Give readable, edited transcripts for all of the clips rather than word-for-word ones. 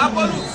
Gbarpolu.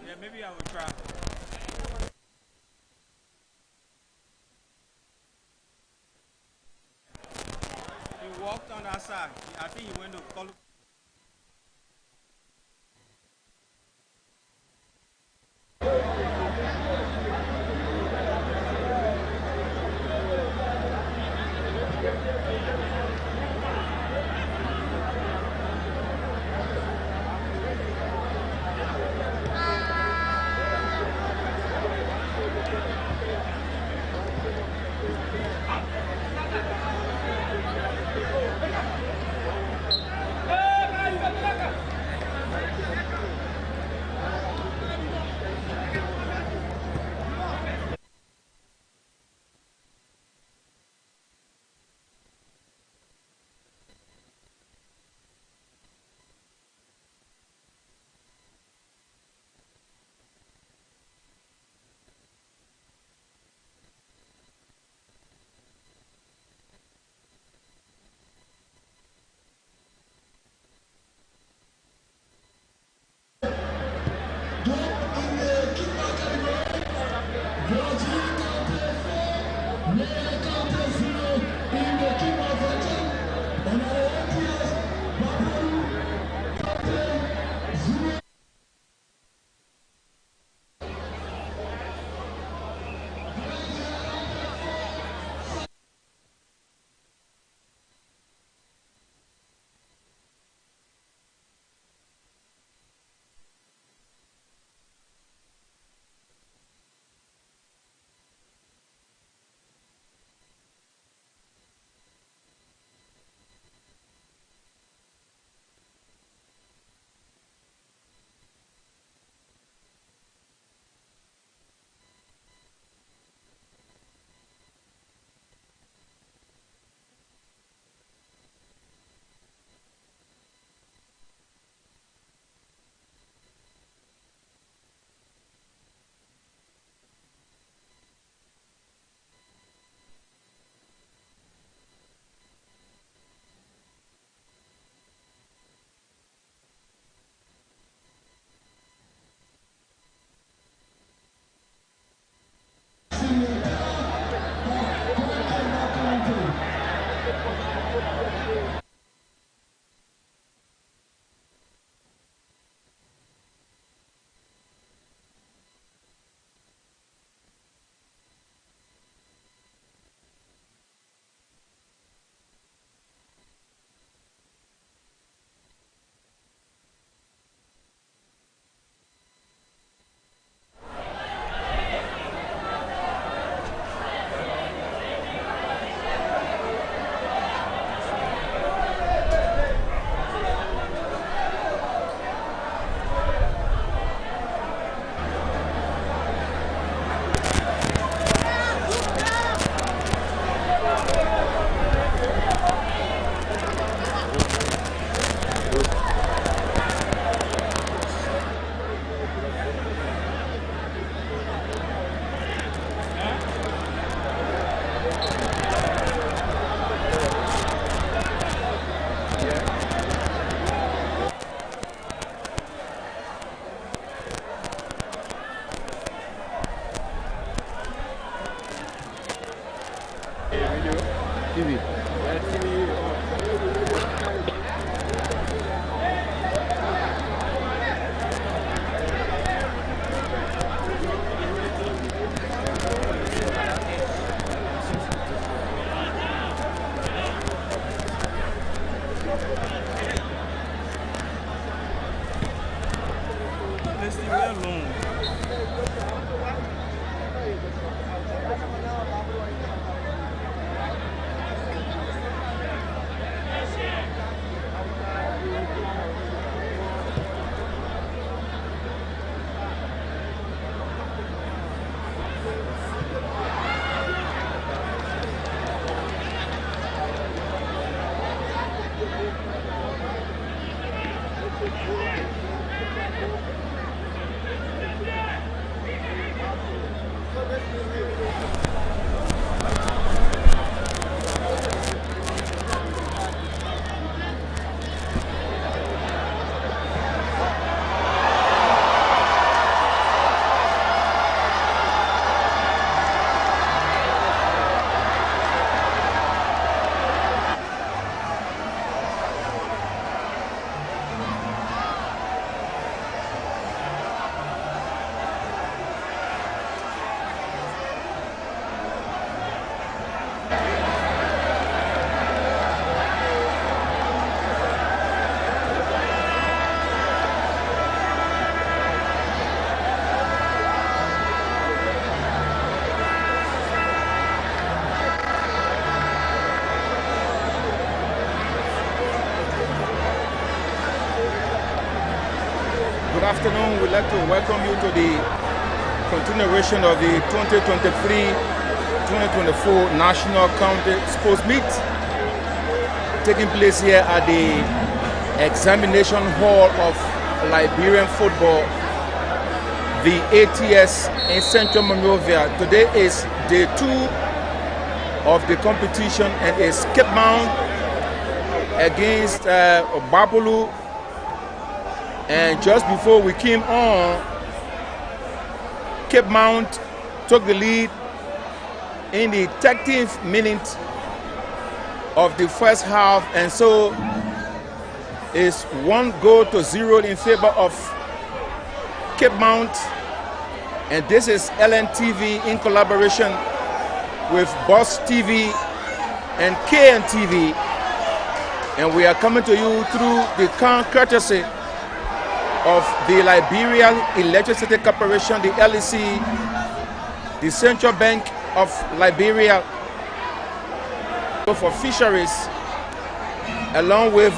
Yeah, maybe I will try. He walked on that side. I think he went to call. Hey! TV. Yeah, TV. Let's leave it alone. Good afternoon. We'd like to welcome you to the continuation of the 2023-2024 National County Sports Meet taking place here at the Examination Hall of Liberian Football, the ATS in Central Monrovia. Today is day 2 of the competition and is Cape Mount against Gbarpolu. And just before we came on, Cape Mount took the lead in the 30th minute of the first half, and so it's 1-0 in favor of Cape Mount. And this is LNTV in collaboration with Boss TV and KNTV, and we are coming to you through the courtesy of the Liberia Electricity Corporation, the LEC, the Central Bank of Liberia for Fisheries, along with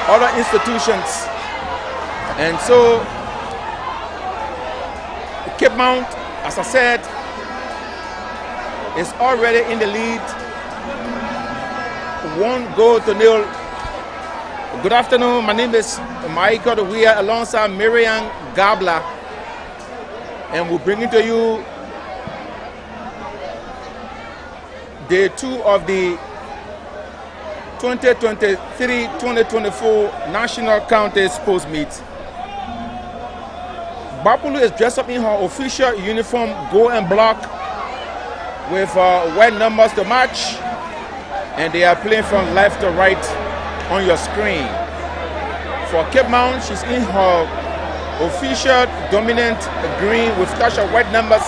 other institutions. And so Cape Mount, as I said, is already in the lead, 1-0. Good afternoon, my name is Michael. We are alongside Miriam Gabla, and we're bringing to you day 2 of the 2023-2024 National County Sports Meet. Gbarpolu is dressed up in her official uniform, gold and black, with white numbers to match, and they are playing from left to right on your screen. For Cape Mount, she's in her official dominant green with touch of white numbers,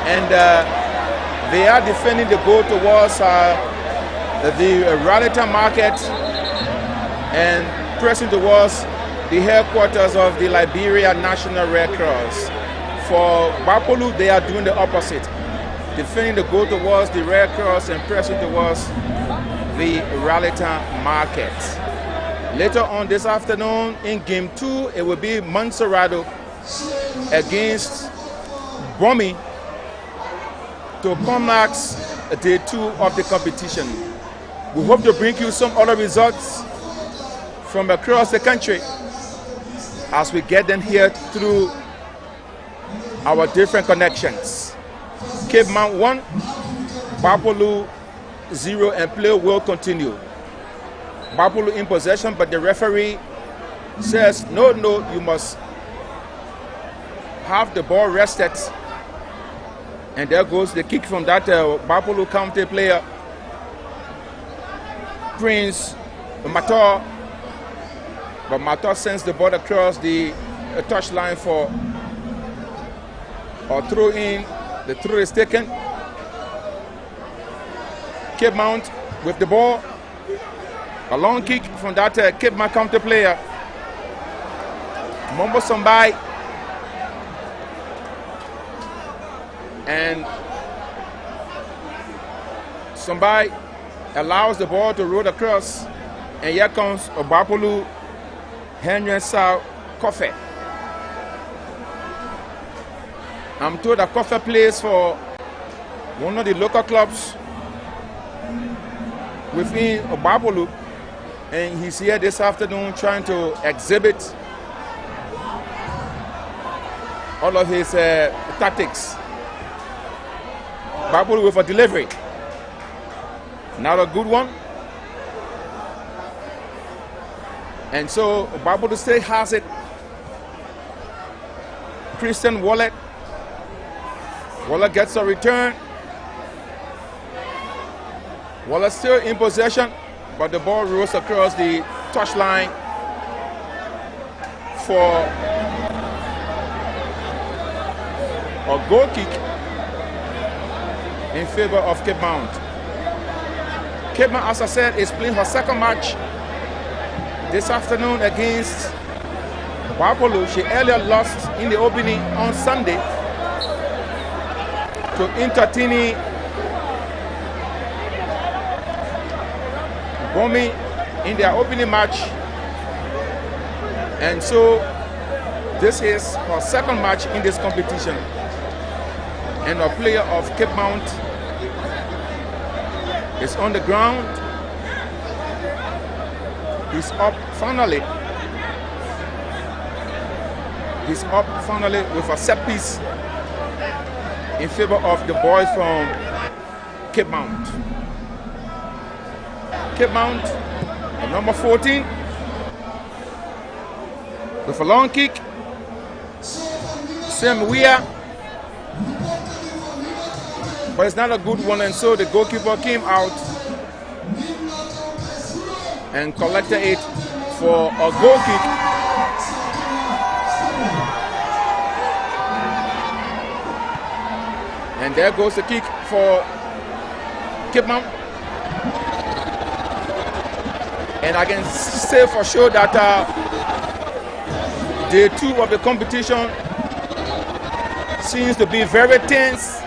and they are defending the goal towards the Ralita Market and pressing towards the headquarters of the Liberia National Red Cross. For Gbarpolu, they are doing the opposite, defending the goal towards the Red Cross and pressing towards the Ralita Market. Later on this afternoon in game 2, it will be Monserrado against Bomi to climax day 2 of the competition. We hope to bring you some other results from across the country as we get them here through our different connections. Cape Mount 1, Gbarpolu 0, and play will continue. Gbarpolu in possession, but the referee says, no, you must have the ball rested And there goes the kick from that Gbarpolu County player, Prince Mator. But Mator sends the ball across the touchline for a throw in. The throw is taken. Cape Mount with the ball. A long kick from that Cape Mount County player. Mombo Sombai. And Sombai allows the ball to roll across. And here comes Gbarpolu Henry Sao Kofe. I'm told that Kofe plays for one of the local clubs within Gbarpolu, and he's here this afternoon trying to exhibit all of his tactics. Gbarpolu with a delivery. Not a good one. And so Gbarpolu still has it. Christian Wallet. Wallet gets a return. Wallet still in possession, but the ball rolls across the touchline for a goal kick in favor of Cape Mount. Cape Mount, as I said, is playing her second match this afternoon against Gbarpolu. She earlier lost in the opening on Sunday to Intertini Bomi in their opening match. And so this is her second match in this competition. And a player of Cape Mount is on the ground. He's up finally. He's up finally with a set piece in favor of the boys from Cape Mount. Cape Mount, number 14, with a long kick. Sam Weir, but it's not a good one, and so the goalkeeper came out and collected it for a goal kick. And there goes the kick for Cape Mount. And I can say for sure that day 2 of the competition seems to be very tense,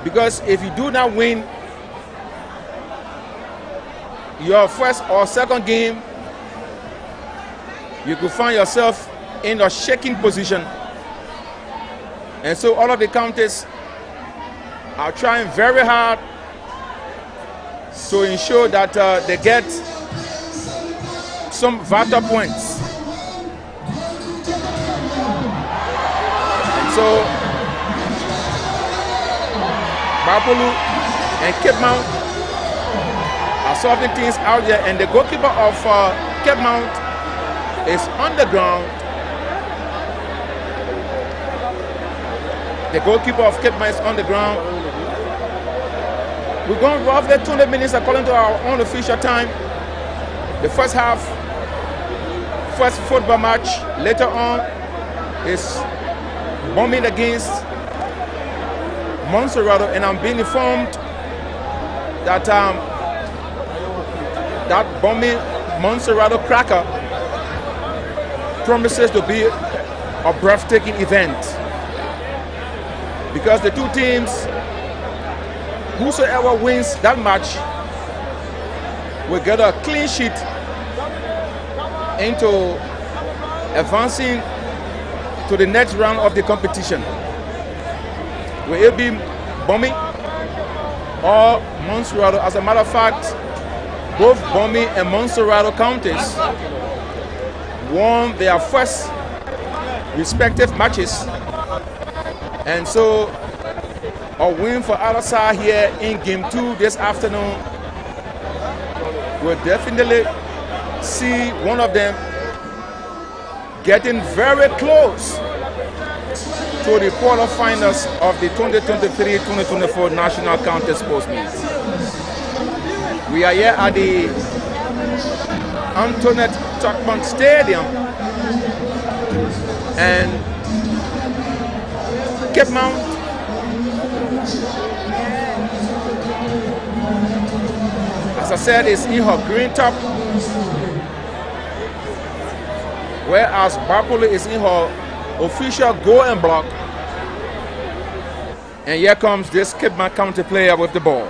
because if you do not win your first or second game, you could find yourself in a shaking position. And so all of the counties are trying very hard to ensure that they get some vital points. And so Gbarpolu and Cape Mount are sorting things out there, and the goalkeeper of Cape Mount is on the ground. The goalkeeper of Cape Mount is on the ground. We're going roughly 200 minutes according to our own official time. The first half, first football match. Later on is bombing against Monserrato, and I'm being informed that that bombing Monserrato cracker promises to be a breathtaking event, because the two teams, whosoever wins that match will get a clean sheet into advancing to the next round of the competition. Will it be Bomi or Monserrato? As a matter of fact, both Bomi and Monserrato counties won their first respective matches, and so a win for either side here in game 2 this afternoon will definitely see one of them getting very close to the quarterfinals of the 2023-2024 National County Sports Meet. We are here at the Antoinette Tuckman Stadium, and Cape Mount as I said is in her green top, whereas Gbarpolu is in her official goal and block. And here comes this Cape Mount County player with the ball.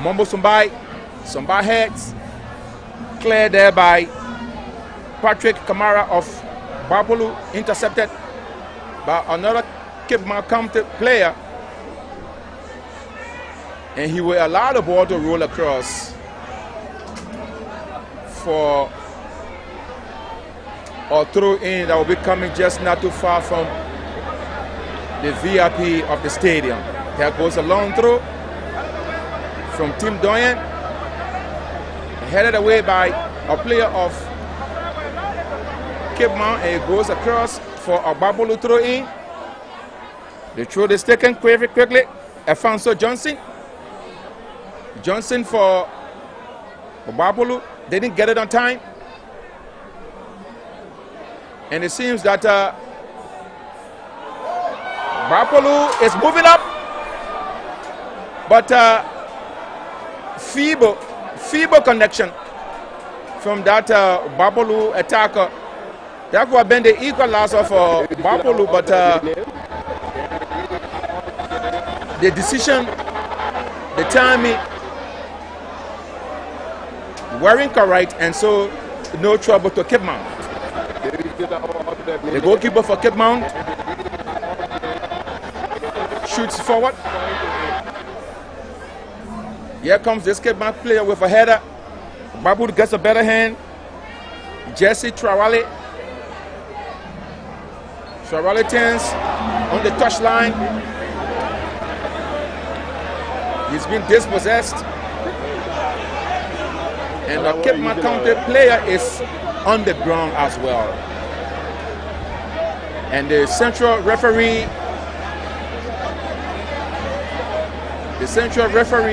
Mumbo Sombai heads, cleared there by Patrick Kamara of Gbarpolu, intercepted by another Cape Mount County player, and he will allow the ball to roll across for a throw in that will be coming just not too far from the VIP of the stadium. There goes a long throw from Tim Doyen, headed away by a player of Cape Mount, and it goes across for a Gbarpolu throw in. The throw is taken quickly. Alfonso Johnson for Gbarpolu. They didn't get it on time. And it seems that Gbarpolu is moving up, but feeble connection from that Gbarpolu attacker. That could have been the equalizer for Gbarpolu, but the decision, the timing weren't correct, and so no trouble to Cape Mount. The goalkeeper for Cape Mount shoots forward. Here comes this Cape Mount player with a header. Gbarpolu gets a better hand. Jesse Trawale turns on the touchline. He's been dispossessed. And the Cape Mount County player is on the ground as well. And the central referee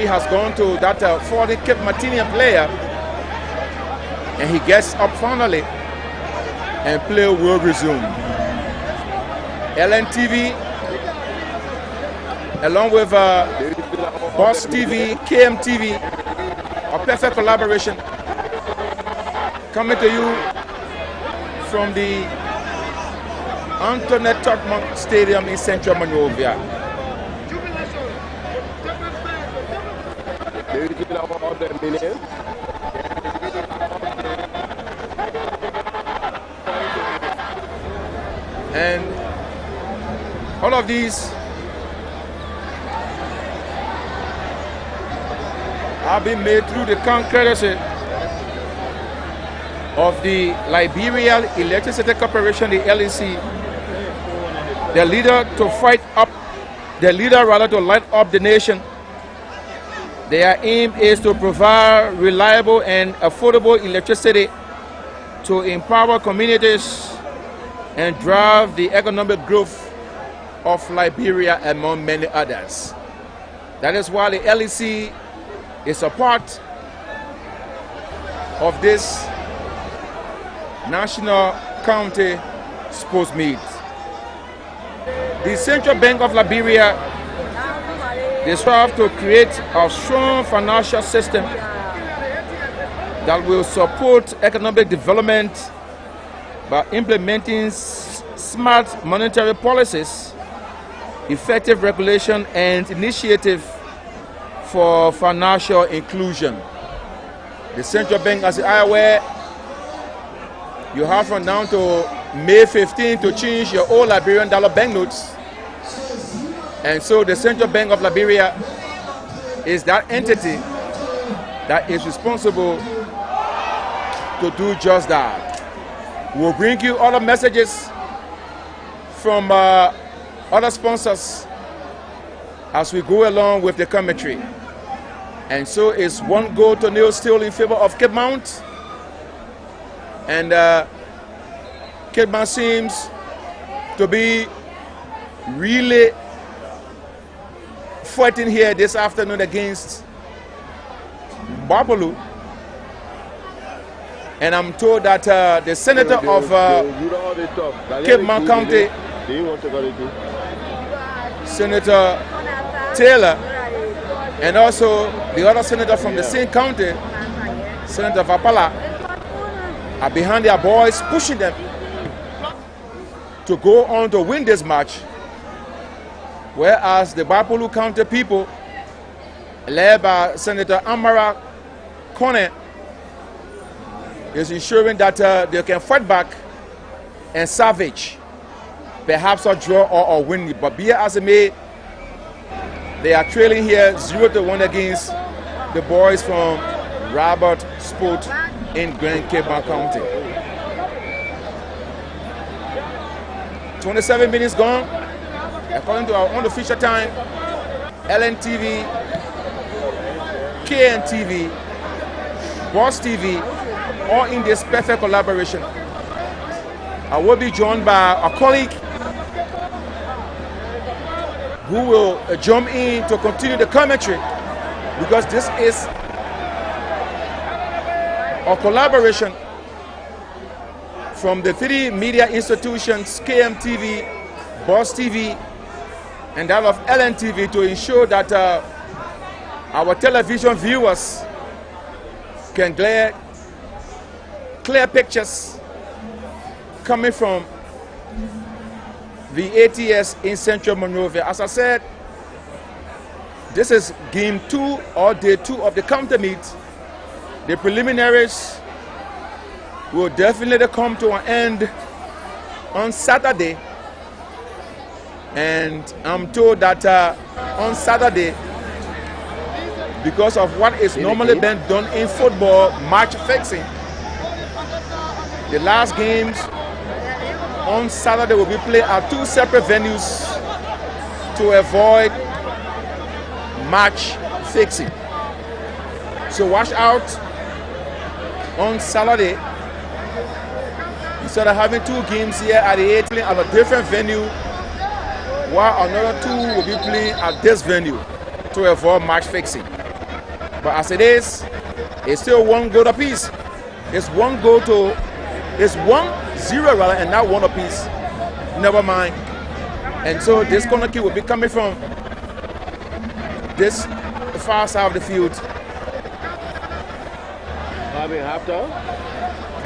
has gone to that 40 Cape Martinian player, and he gets up finally, and play will resume. LNTV, along with Boss TV, KMTV, a perfect collaboration, coming to you from the Antoinette Tuckman Stadium in Central Monrovia. And all of these have been made through the courtesy of the Liberia Electricity Corporation, the LEC, the leader to light up the nation. Their aim is to provide reliable and affordable electricity to empower communities and drive the economic growth of Liberia, among many others. That is why the LEC is a part of this National County Sports Meet. The Central Bank of Liberia, they strive to create a strong financial system that will support economic development by implementing smart monetary policies, effective regulation, and initiative for financial inclusion. The Central Bank, as you are aware, you have from now to May 15 to change your old Liberian dollar banknotes. And so the Central Bank of Liberia is that entity that is responsible to do just that. We'll bring you other messages from other sponsors as we go along with the commentary. And so it's 1-0 still in favor of Cape Mount. And Cape Mount seems to be really fighting here this afternoon against Gbarpolu. And I'm told that the senator of Cape Mount County, Senator Taylor, and also the other senator from the same county, Senator Gbarpolu, are behind their boys, pushing them to go on to win this match. Whereas the Gbarpolu County people, led by Senator Amara Kone, is ensuring that they can fight back and salvage perhaps a draw or a win. But be it as it may, they are trailing here 0-1 against the boys from Robert Sport in Grand Cape Mount County. 27 minutes gone. According to our unofficial time, LNTV, KNTV, Boss TV, all in this perfect collaboration. I will be joined by a colleague who will jump in to continue the commentary, because this is a collaboration from the three media institutions, KMTV, Boss TV, and that of LNTV, to ensure that our television viewers can get clear pictures coming from the ATS in Central Monrovia. As I said, this is game 2 or day 2 of the counter meet. The preliminaries will definitely come to an end on Saturday, and I'm told that on Saturday, because of what is normally been done in football, match fixing, the last games on Saturday will be played at 2 separate venues to avoid match fixing. So watch out on Saturday. Instead of having 2 games here at the 8th at a different venue, while another 2 will be playing at this venue to avoid match fixing. But as it is, it's still 1 goal apiece. It's 1-0 rather, and not 1 apiece. Never mind. And so this corner kick will be coming from this far side of the field.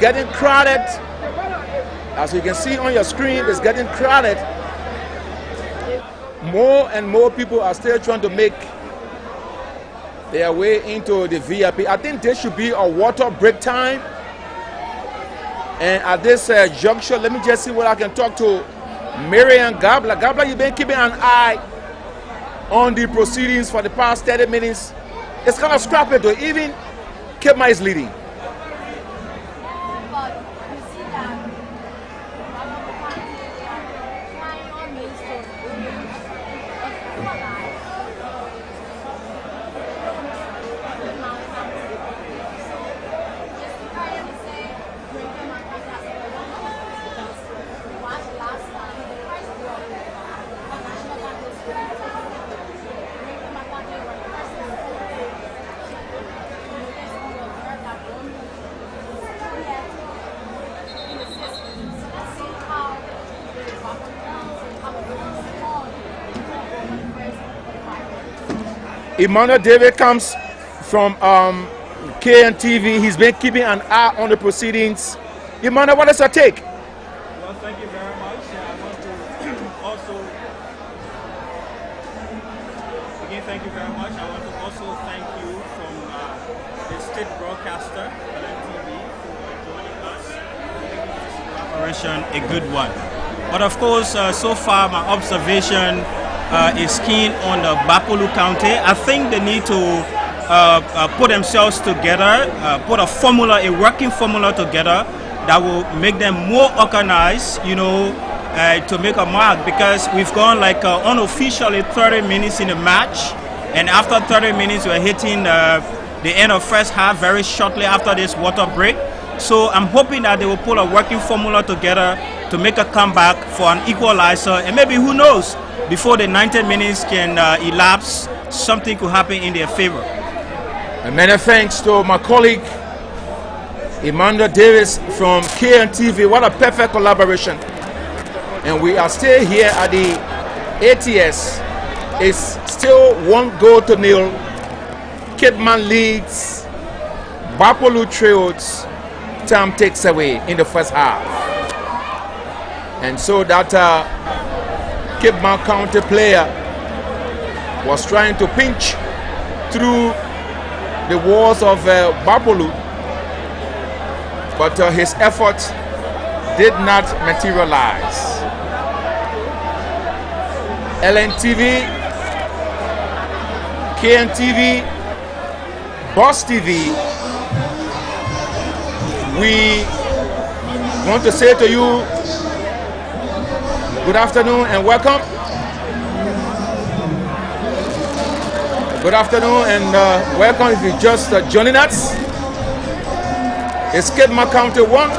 Getting crowded. As you can see on your screen, it's getting crowded. More and more people are still trying to make their way into the VIP. I think there should be a water break time. And at this juncture, let me just see what I can talk to Marian Gabla. Gabla, you've been keeping an eye on the proceedings for the past 30 minutes. It's kind of scrappy though. Even Kepma is leading. Emmanuel David comes from KNTV. He's been keeping an eye on the proceedings. Emmanuel, what is your take? Well, thank you very much. I want to also, again, thank you very much. I want to also thank you from the state broadcaster, LNTV, for joining us, making this collaboration a good one. But of course, so far my observation is keen on the Gbarpolu County. I think they need to put themselves together, put a formula, a working formula together that will make them more organized, you know, to make a mark, because we've gone like unofficially 30 minutes in the match, and after 30 minutes we're hitting the end of first half very shortly after this water break. So I'm hoping that they will put a working formula together to make a comeback for an equalizer, and maybe, who knows, before the 90 minutes can elapse, something could happen in their favor. And many thanks to my colleague Emmanuel Davis from KNTV. What a perfect collaboration. And we are still here at the ATS. It's still 1-0. Kidman leads, Gbarpolu trails, time takes away in the first half. And so that Kidman County player was trying to pinch through the walls of Gbarpolu, but his effort did not materialize. LNTV, KNTV, Boss TV, we want to say to you good afternoon and welcome. Good afternoon and welcome if you're just joining us. It's Kidman County 1,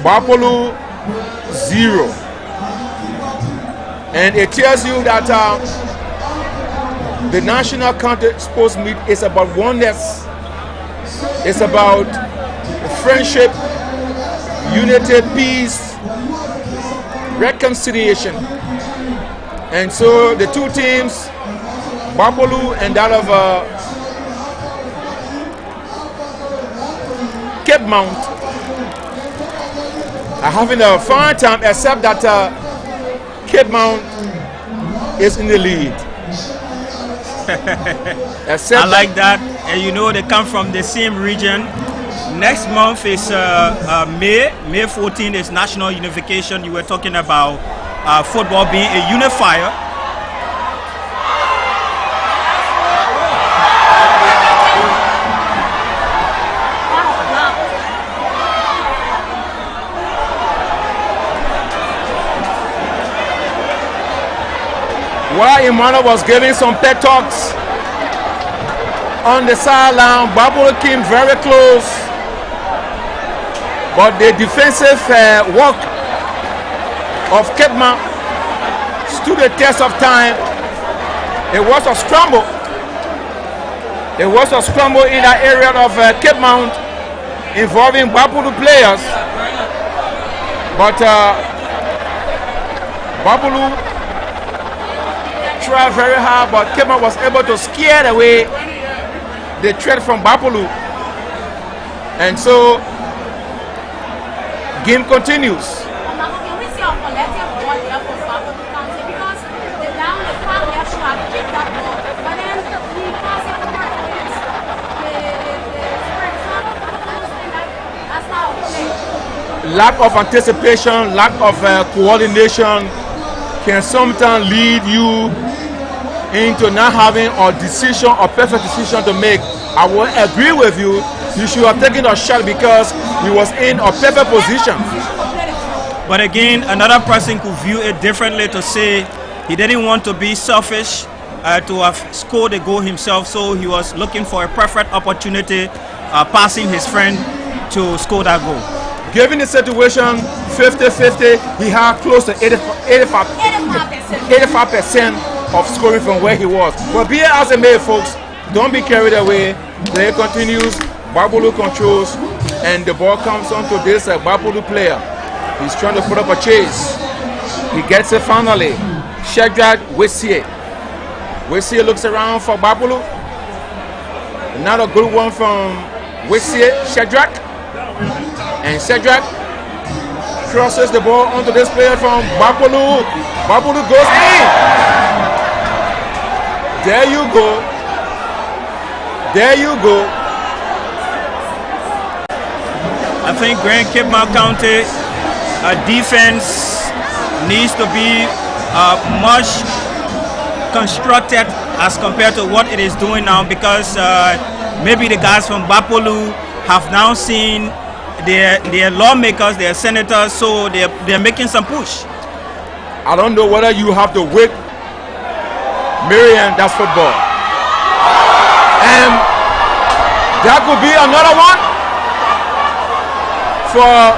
Gbarpolu 0. And it tells you that the National County Sports Meet is about oneness. It's about friendship, unity, peace, reconciliation. And so the two teams, Gbarpolu and that of Cape Mount, are having a fine time, except that Cape Mount is in the lead. I like that. And you know, they come from the same region. Next month is May 14th is National Unification. You were talking about football being a unifier. While Emmanuel was giving some pep talks on the sideline, Gbarpolu came very close, but the defensive work of Kidman stood the test of time. It was a scramble. It was a scramble in that area of Kidman involving Gbarpolu players, but Gbarpolu tried very hard, but Kidman was able to scare away the threat from Gbarpolu. And so game continues. Lack of anticipation, lack of coordination can sometimes lead you into not having a decision, a perfect decision to make. I will agree with you. You should have taken a shot because he was in a perfect position. But again, another person could view it differently, to say he didn't want to be selfish, to have scored a goal himself, so he was looking for a perfect opportunity, passing his friend to score that goal. Given the situation, 50-50, he had close to 85% of scoring from where he was. But be it as it may, folks, don't be carried away. Play continues, Gbarpolu controls, and the ball comes onto this Gbarpolu player. He's trying to put up a chase. He gets it finally. Shadrach Wesie. Wesie looks around for Gbarpolu. Another good one from Wesie, Shadrach. And Shadrach crosses the ball onto this player from Gbarpolu. Gbarpolu goes in. There you go. There you go. I think Grand Kidman County defense needs to be much constructed as compared to what it is doing now, because maybe the guys from Gbarpolu have now seen their lawmakers, their senators, so they're making some push. I don't know whether you have to whip Marion, that's football. And that could be another one for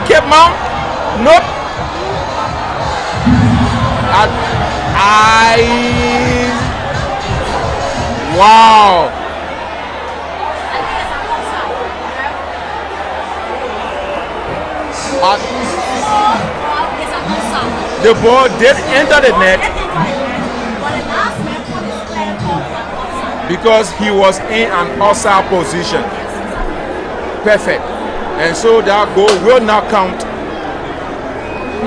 Cape Mount. Nope. Wow. The ball did enter the net because he was in an offside position. Perfect. And so that goal will not count.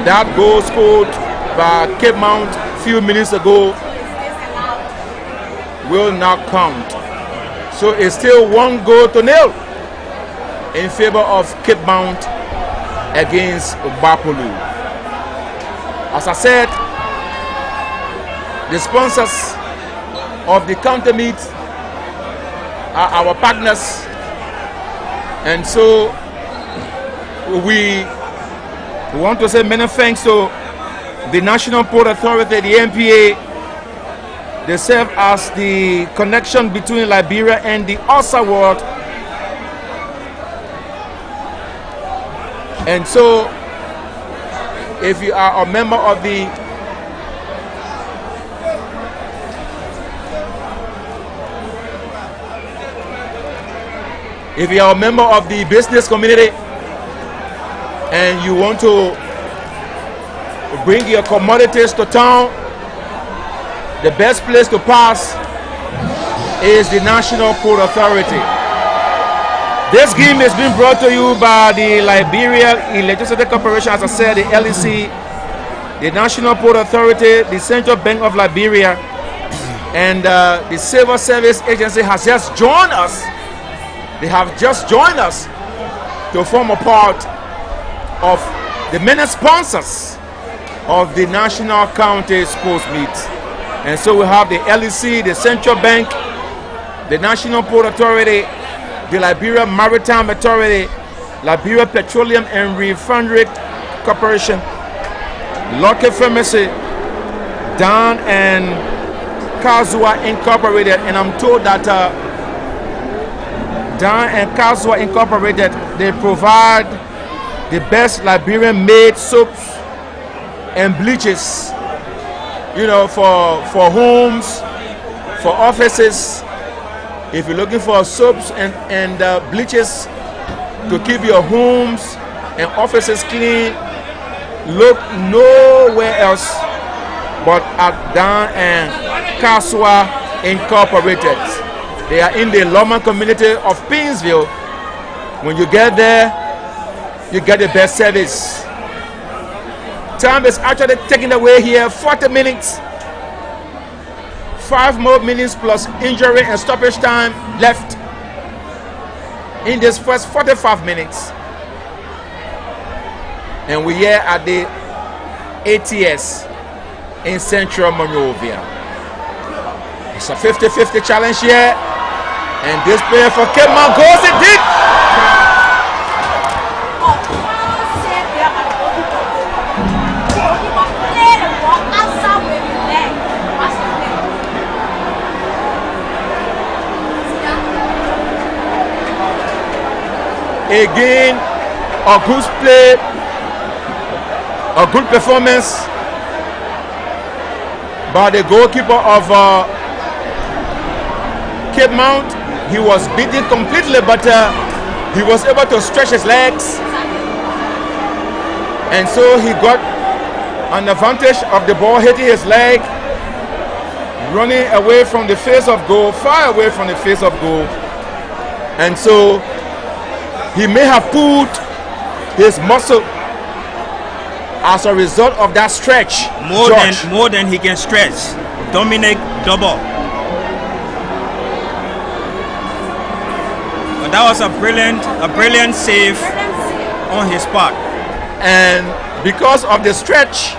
That goal scored by Cape Mount a few minutes ago will not count. So it's still 1-0 in favor of Cape Mount against Gbarpolu. As I said, the sponsors of the counter meet are our partners, and so we want to say many thanks to the National Port Authority, the NPA. They serve as the connection between Liberia and the outside world. And so, if you are a member of the business community and you want to bring your commodities to town, the best place to pass is the National Port Authority. This game is being brought to you by the Liberia Electricity Corporation, as I said, the LEC, the National Port Authority, the Central Bank of Liberia, and the Civil Service Agency has just joined us. They have just joined us to form a part of the many sponsors of the National County Sports Meet. And so we have the LEC, the Central Bank, the National Port Authority, the Liberia Maritime Authority, Liberia Petroleum and Refinery Corporation, Lockheed Pharmacy, Dan and Kazua Incorporated. And I'm told that Dan and Kazua Incorporated, they provide the best Liberian made soaps and bleaches, you know, for homes, for offices. If you're looking for soaps and bleaches to keep your homes and offices clean, look nowhere else but at Dan and Kazua Incorporated. They are in the Loma community of Pinsville. When you get there, you get the best service. Time is actually taken away here, 40 minutes. 5 more minutes plus injury and stoppage time left in this first 45 minutes. And we're here at the ATS in Central Monrovia. It's a 50-50 challenge here. And this player for Cape Mount goes it deep. Again, a good play, a good performance by the goalkeeper of Cape Mount. He was beaten completely, but he was able to stretch his legs, and so he got an advantage of the ball hitting his leg, running away from the face of goal, far away from the face of goal, and so he may have pulled his muscle as a result of that stretch. More than he can stretch. Dominic double. But that was a brilliant save on his part. And because of the stretch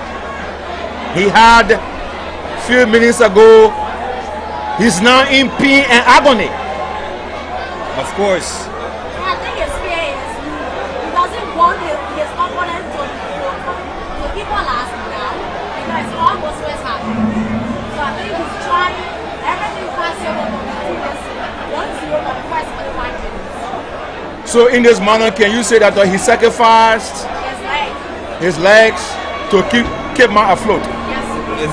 he had a few minutes ago, he's now in pain and agony. Of course. So in this manner, can you say that he sacrificed his legs to keep Kidman afloat?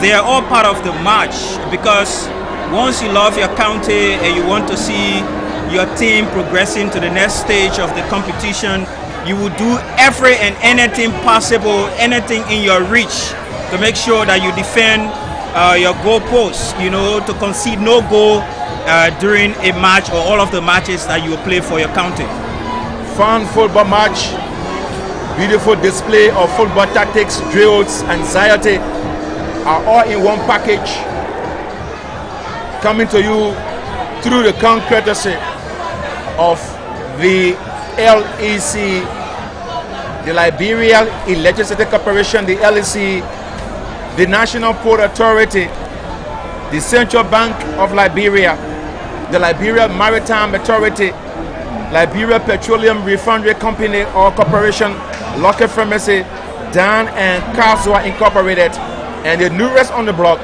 They are all part of the match, because once you love your county and you want to see your team progressing to the next stage of the competition, you will do every and anything possible, anything in your reach to make sure that you defend your goal post, you know, to concede no goal during a match or all of the matches that you will play for your county. Fun football match, beautiful display of football tactics, drills, anxiety are all in one package, coming to you through the courtesy of the LEC, the Liberia Electricity Corporation, the LEC, the National Port Authority, the Central Bank of Liberia, the Liberia Maritime Authority, Liberia Petroleum Refinery Company or Corporation, Locker Pharmacy, Dan and Kaswa Incorporated, and the newest on the block,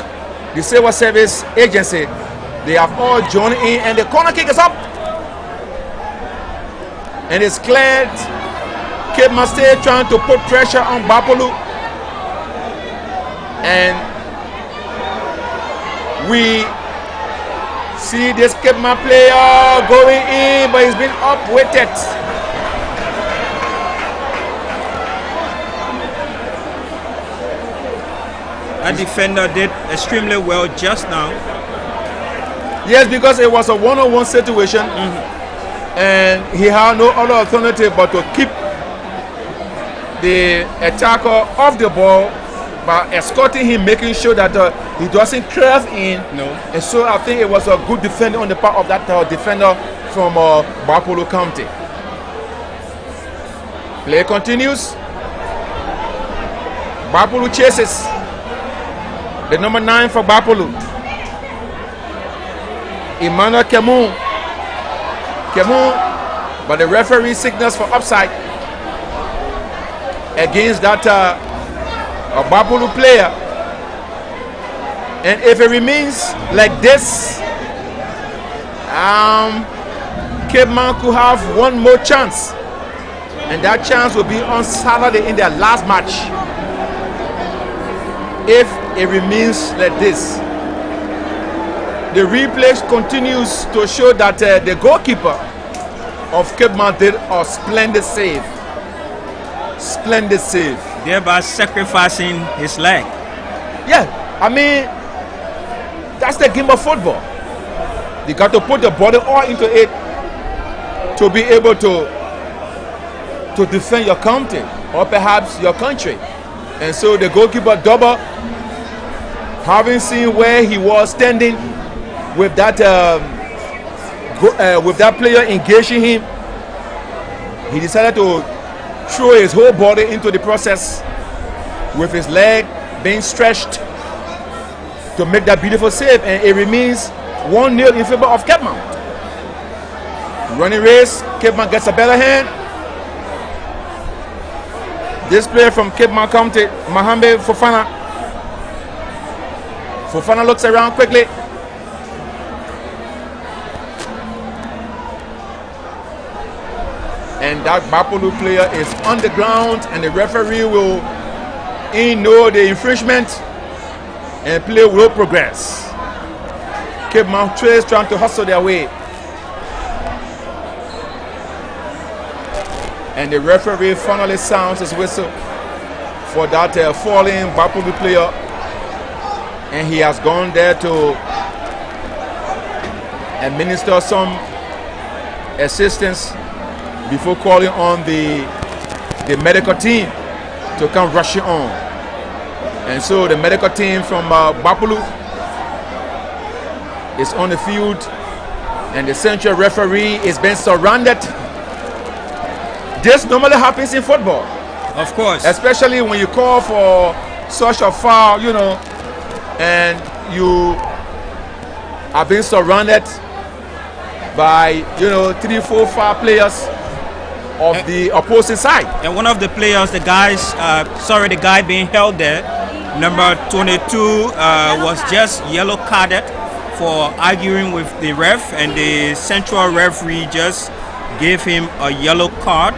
the Civil Service Agency. They have all joined in, and the corner kick is up. And it's cleared. Kidman still trying to put pressure on Gbarpolu. And we see this Kidman player going in, but he's been up with it. That defender did extremely well just now. Yes, because it was a one-on-one situation, and he had no other alternative but to keep the attacker off the ball by escorting him, making sure that he doesn't curve in. No. And so I think it was a good defender on the part of that defender from Gbarpolu County. Play continues. Gbarpolu chases. The number 9 for Gbarpolu, Emmanuel Kemun, but the referee signals for offside against that Gbarpolu player. And if it remains like this, Kidman could have one more chance, and that chance will be on Saturday in their last match. If it remains like this, the replay continues to show that the goalkeeper of Kidman did a splendid save. Splendid save. Thereby sacrificing his leg. Yeah, I mean, that's the game of football. You got to put the body all into it to be able to defend your county or perhaps your country. And so the goalkeeper double, having seen where he was standing with that player engaging him, he decided to throw his whole body into the process with his leg being stretched to make that beautiful save, and it remains 1-0 in favor of Kidman. Running race, Kidman gets a better hand. This player from Kidman County, Mohamed Fofana. Fofana looks around quickly. And that Gbarpolu player is on the ground, and the referee will know the infringement, and play will progress. Kidman trails trying to hustle their way. And the referee finally sounds his whistle for that falling Gbarpolu player. And he has gone there to administer some assistance before calling on the medical team to come rushing on. And so the medical team from Gbarpolu is on the field, and the central referee is being surrounded. This normally happens in football, of course, especially when you call for such a foul, you know, and you are being surrounded by, you know, 3, 4, 5 players of the opposing side. And one of the players, the guy being held there, number 22, was just yellow carded for arguing with the ref, and the central referee just gave him a yellow card.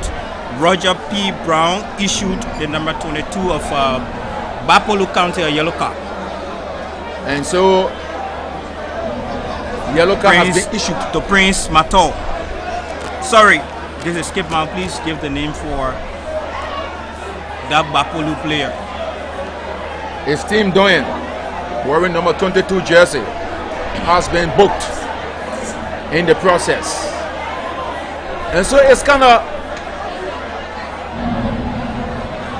Roger P. Brown issued the number 22 of Gbarpolu County a yellow card. And so, yellow card has been issued to Prince Mato. Sorry, this is Skip Man. Please give the name for that Gbarpolu player. It's Team Doyen, wearing number 22 jersey, has been booked in the process. And so it's kind of,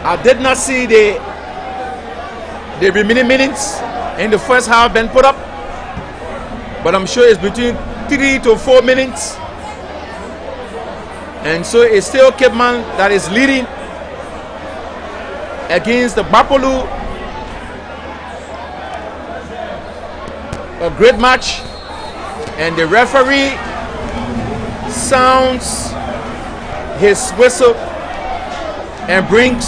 I did not see the remaining minutes in the first half been put up, but I'm sure it's between 3 to 4 minutes. And so it's still Cape Man that is leading against the Gbarpolu. A great match, and the referee sounds his whistle and brings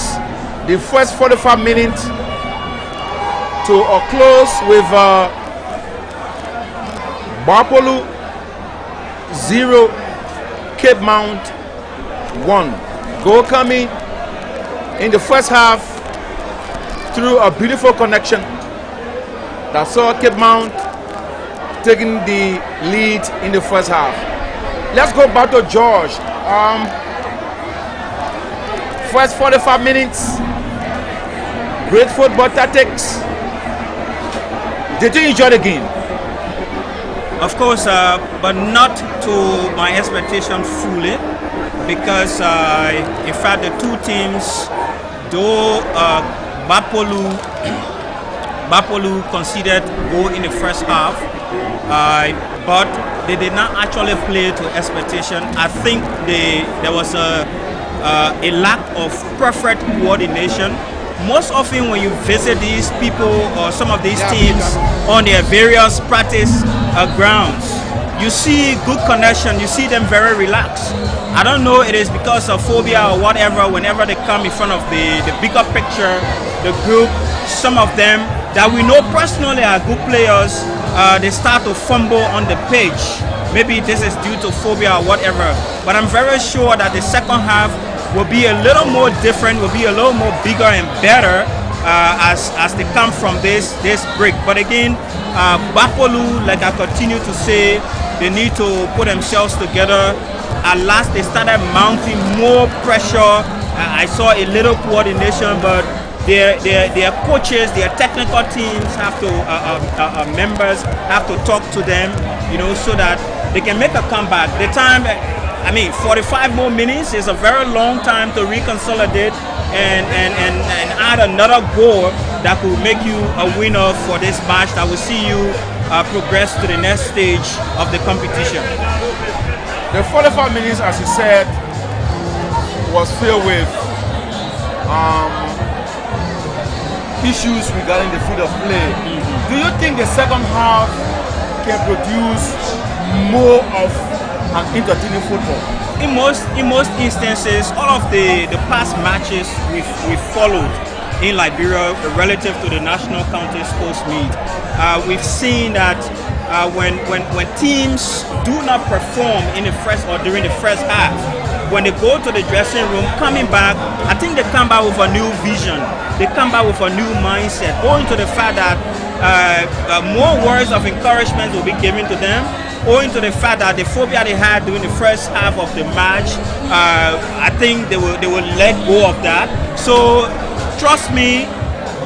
the first 45 minutes to a close with Gbarpolu 0, Cape Mount 1. Goal coming in the first half through a beautiful connection that saw Cape Mount taking the lead in the first half. Let's go back to George. First 45 minutes, great football tactics. Did you enjoy the game? Of course, but not to my expectation fully, because in fact the two teams, though Gbarpolu conceded goal in the first half, but they did not actually play to expectation. I think there was a lack of perfect coordination. Most often when you visit these people or some of these teams on their various practice grounds, you see good connection, you see them very relaxed. I don't know, it is because of phobia or whatever. Whenever they come in front of the bigger picture, the group, some of them that we know personally are good players, they start to fumble on the pitch. Maybe this is due to phobia or whatever, but I'm very sure that the second half will be a little more different, will be a little more bigger and better as they come from this break. But again, Gbarpolu, like I continue to say, they need to put themselves together. At last, they started mounting more pressure. I saw a little coordination, but their coaches, their technical teams have to, members have to talk to them, so that they can make a comeback. The time, 45 more minutes is a very long time to reconsolidate and add another goal that could make you a winner for this match that will see you progress to the next stage of the competition. The 45 minutes, as you said, was filled with issues regarding the field of play. Do you think the second half can produce more of an entertaining football? In most instances, all of the past matches we've followed in Liberia relative to the national county sports meet, we've seen that when teams do not perform in the first or during the first half, when they go to the dressing room, coming back, I think they come back with a new vision. They come back with a new mindset, owing to the fact that more words of encouragement will be given to them, owing to the fact that the phobia they had during the first half of the match, I think they will let go of that. So trust me,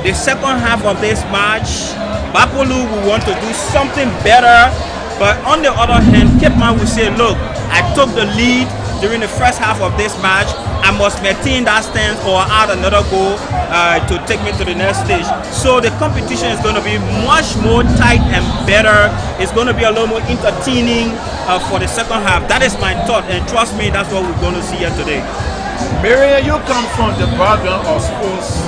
the second half of this match, Gbarpolu will want to do something better. But on the other hand, Cape Man will say, look, I took the lead during the first half of this match. I must maintain that stance or add another goal to take me to the next stage. So the competition is going to be much more tight and better. It's going to be a little more entertaining for the second half. That is my thought, and trust me, that's what we're going to see here today. Marian, you come from the background of sports,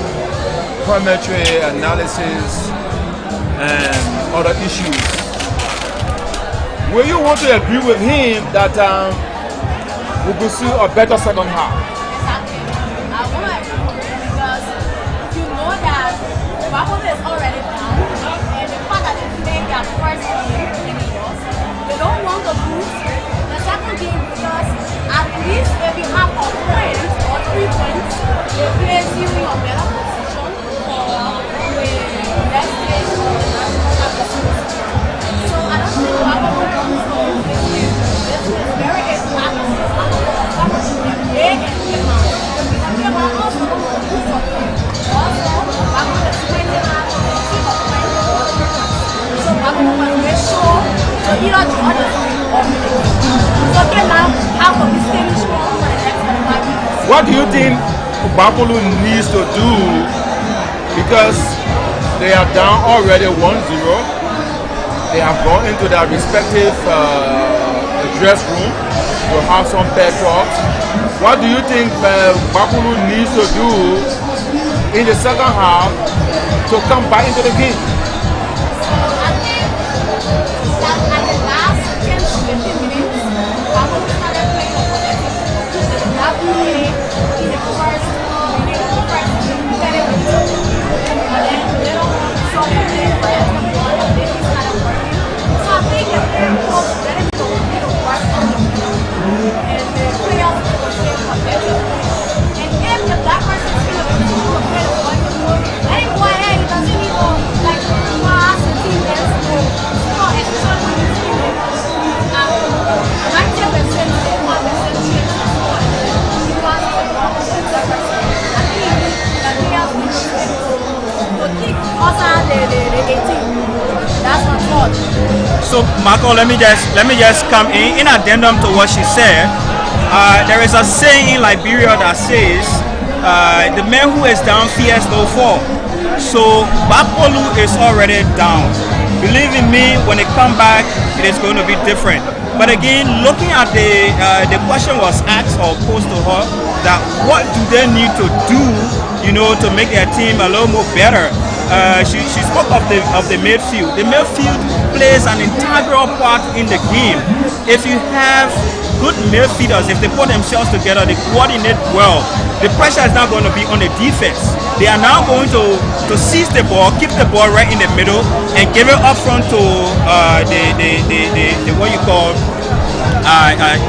parametry analysis, and other issues. Will you want to agree with him that we will see a better second half? Exactly. I want to agree with him because you know that Gbarpolu is already down, and the fact that they played their first game in the years, they don't want to lose the second game because at either the other team or win the game. So again now, how can we stay strong for the next 25 years? What do you think Gbarpolu needs to do, because they are down already 1-0? They have gone into their respective dress room to have some pep talks. What do you think Gbarpolu needs to do in the second half to come back into the game? I think that at the last 10 to 15 minutes, Gbarpolu started playing a collective football. They did not play in the first minute or first 30 minutes. But then later on, some played for the football and then he started working. So I think the coach let him know he to work on the field and the players will stay collective. And if the black person is going to be able to play the ball, let him go ahead. He doesn't need to like pass the team that's go. So especially when you see the 90% or 1% chance to score. You pass the ball to the black person. I think the players will be able to kick outside the 18. That's my thought. So Marco, let me just come in addendum to what she said. There is a saying in Liberia that says, the man who is down fears no fall. So Gbarpolu is already down. Believe in me, when they come back, it is going to be different. But again, looking at the question was asked or posed to her, that what do they need to do, to make their team a little more better. She spoke of the midfield. The midfield plays an integral part in the game. If you have good midfielders, if they put themselves together, they coordinate well, the pressure is not going to be on the defense. They are now going to seize the ball, keep the ball right in the middle, and give it up front to the what you call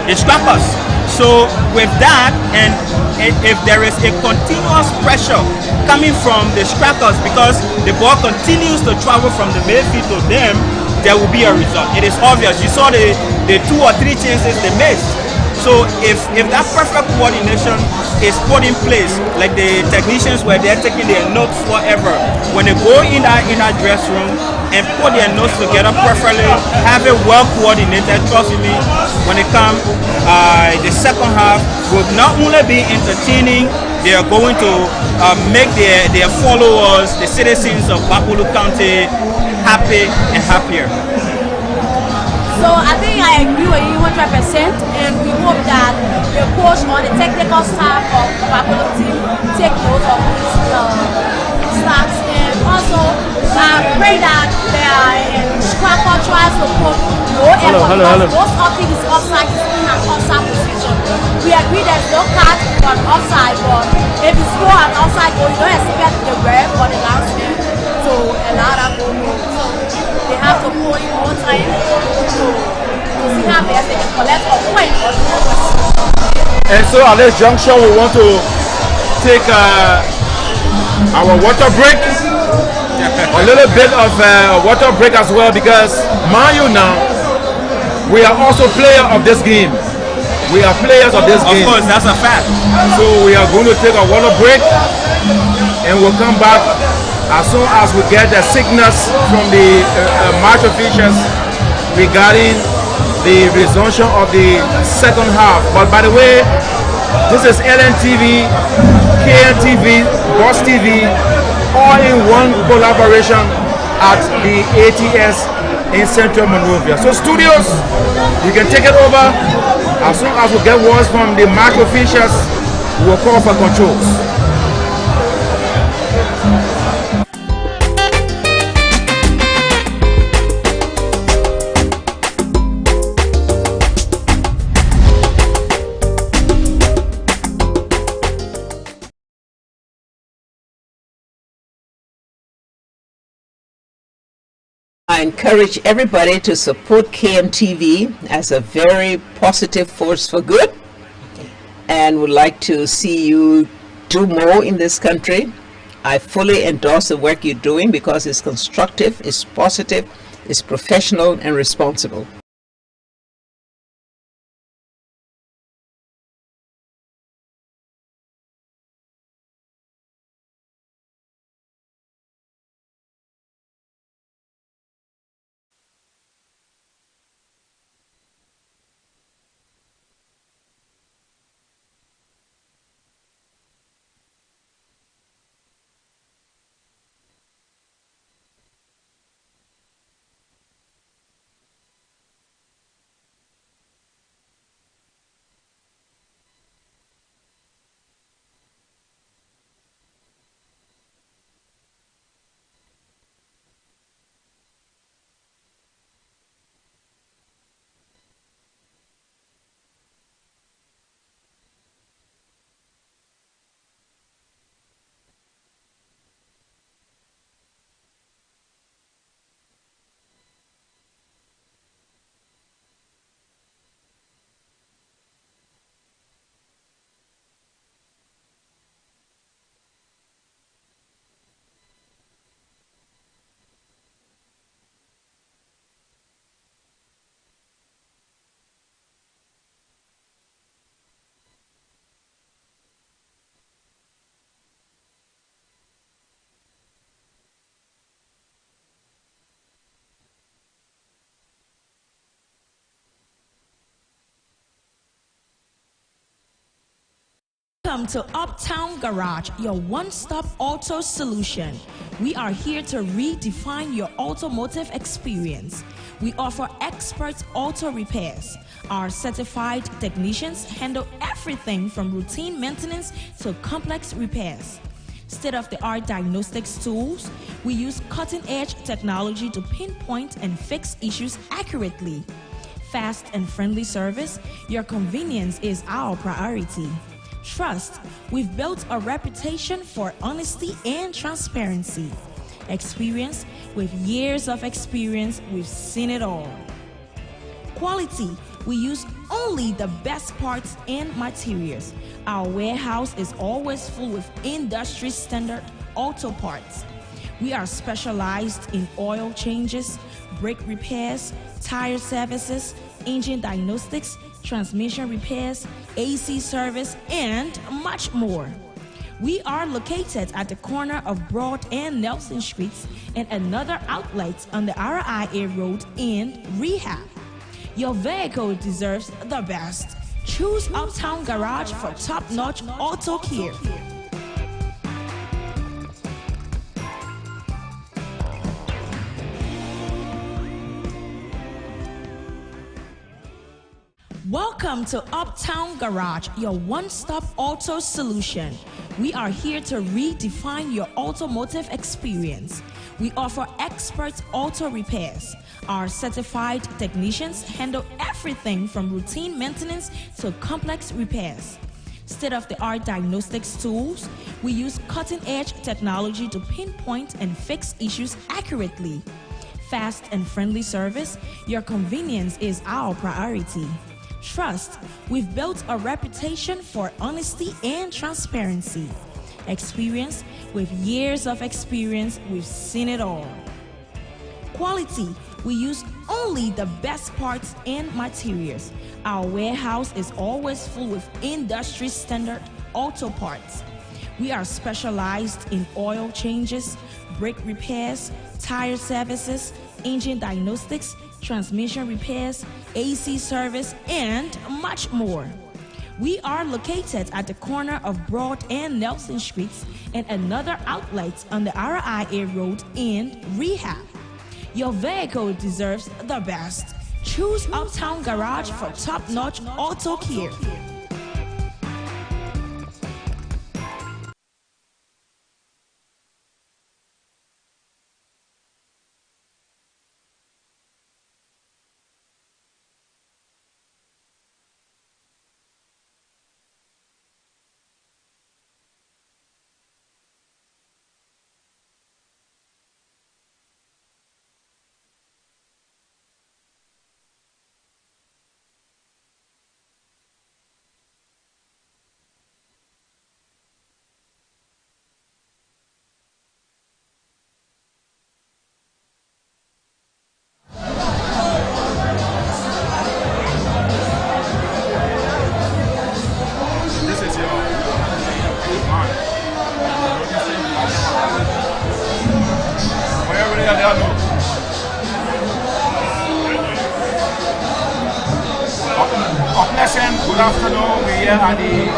the scrappers. So with that, and if there is a continuous pressure coming from the scrappers, because the ball continues to travel from the midfield to them, there will be a result. It is obvious. You saw the 2 or 3 chances they missed. So if that perfect coordination is put in place, like the technicians were there taking their notes forever, when they go in that dress room and put their notes together perfectly, have it well coordinated, trust me, when they come, the second half will not only be entertaining, they are going to make their followers, the citizens of Gbarpolu County, happy and happier. So I think I agree with you 100%, and we hope that the coach or the technical staff of the Gbarpolu team take note of these stats, and also pray that the scrapper tries to put no effort. Most often his offside is in an offside position. We agree there's no card for an offside, but if you score an offside goal, you don't expect the ref or the linesman to allow that goal. So they have to put in more time to see how they can collect a point. And so at this junction, we want to take our water break. A little bit of water break as well, because mind you now, we are also players of this game. We are players of this game. Of course, that's a fact. So we are going to take a water break, and we'll come back as soon as we get the signals from the match officials regarding the resumption of the second half. But by the way, this is LNTV, KNTV, Boss TV, all in one collaboration at the ATS in Central Monrovia. So studios, you can take it over. As soon as we get words from the match officials, we will call for controls. I encourage everybody to support KMTV as a very positive force for good, and would like to see you do more in this country. I fully endorse the work you're doing because it's constructive, it's positive, it's professional and responsible. Welcome to Uptown Garage, your one-stop auto solution. We are here to redefine your automotive experience. We offer expert auto repairs. Our certified technicians handle everything from routine maintenance to complex repairs. State-of-the-art diagnostics tools. We use cutting-edge technology to pinpoint and fix issues accurately. Fast and friendly service. Your convenience is our priority. Trust. We've built a reputation for honesty and transparency. Experience. With years of experience, we've seen it all. Quality. We use only the best parts and materials. Our warehouse is always full with industry standard auto parts. We are specialized in oil changes, brake repairs, tire services, engine diagnostics, transmission repairs, AC service, and much more. We are located at the corner of Broad and Nelson Streets and another outlet on the RIA Road in Rehab. Your vehicle deserves the best. Choose Uptown Garage for top-notch auto care. Welcome to Uptown Garage, your one-stop auto solution. We are here to redefine your automotive experience. We offer expert auto repairs. Our certified technicians handle everything from routine maintenance to complex repairs. State-of-the-art diagnostics tools. We use cutting-edge technology to pinpoint and fix issues accurately. Fast and friendly service. Your convenience is our priority. Trust. We've built a reputation for honesty and transparency. Experience. With years of experience, we've seen it all. Quality. We use only the best parts and materials. Our warehouse is always full with industry standard auto parts. We are specialized in oil changes, brake repairs, tire services, engine diagnostics, transmission repairs, AC service, and much more. We are located at the corner of Broad and Nelson Streets and another outlet on the RIA Road in Rehab. Your vehicle deserves the best. Choose Uptown Garage for top-notch auto care. Good afternoon. We're here at the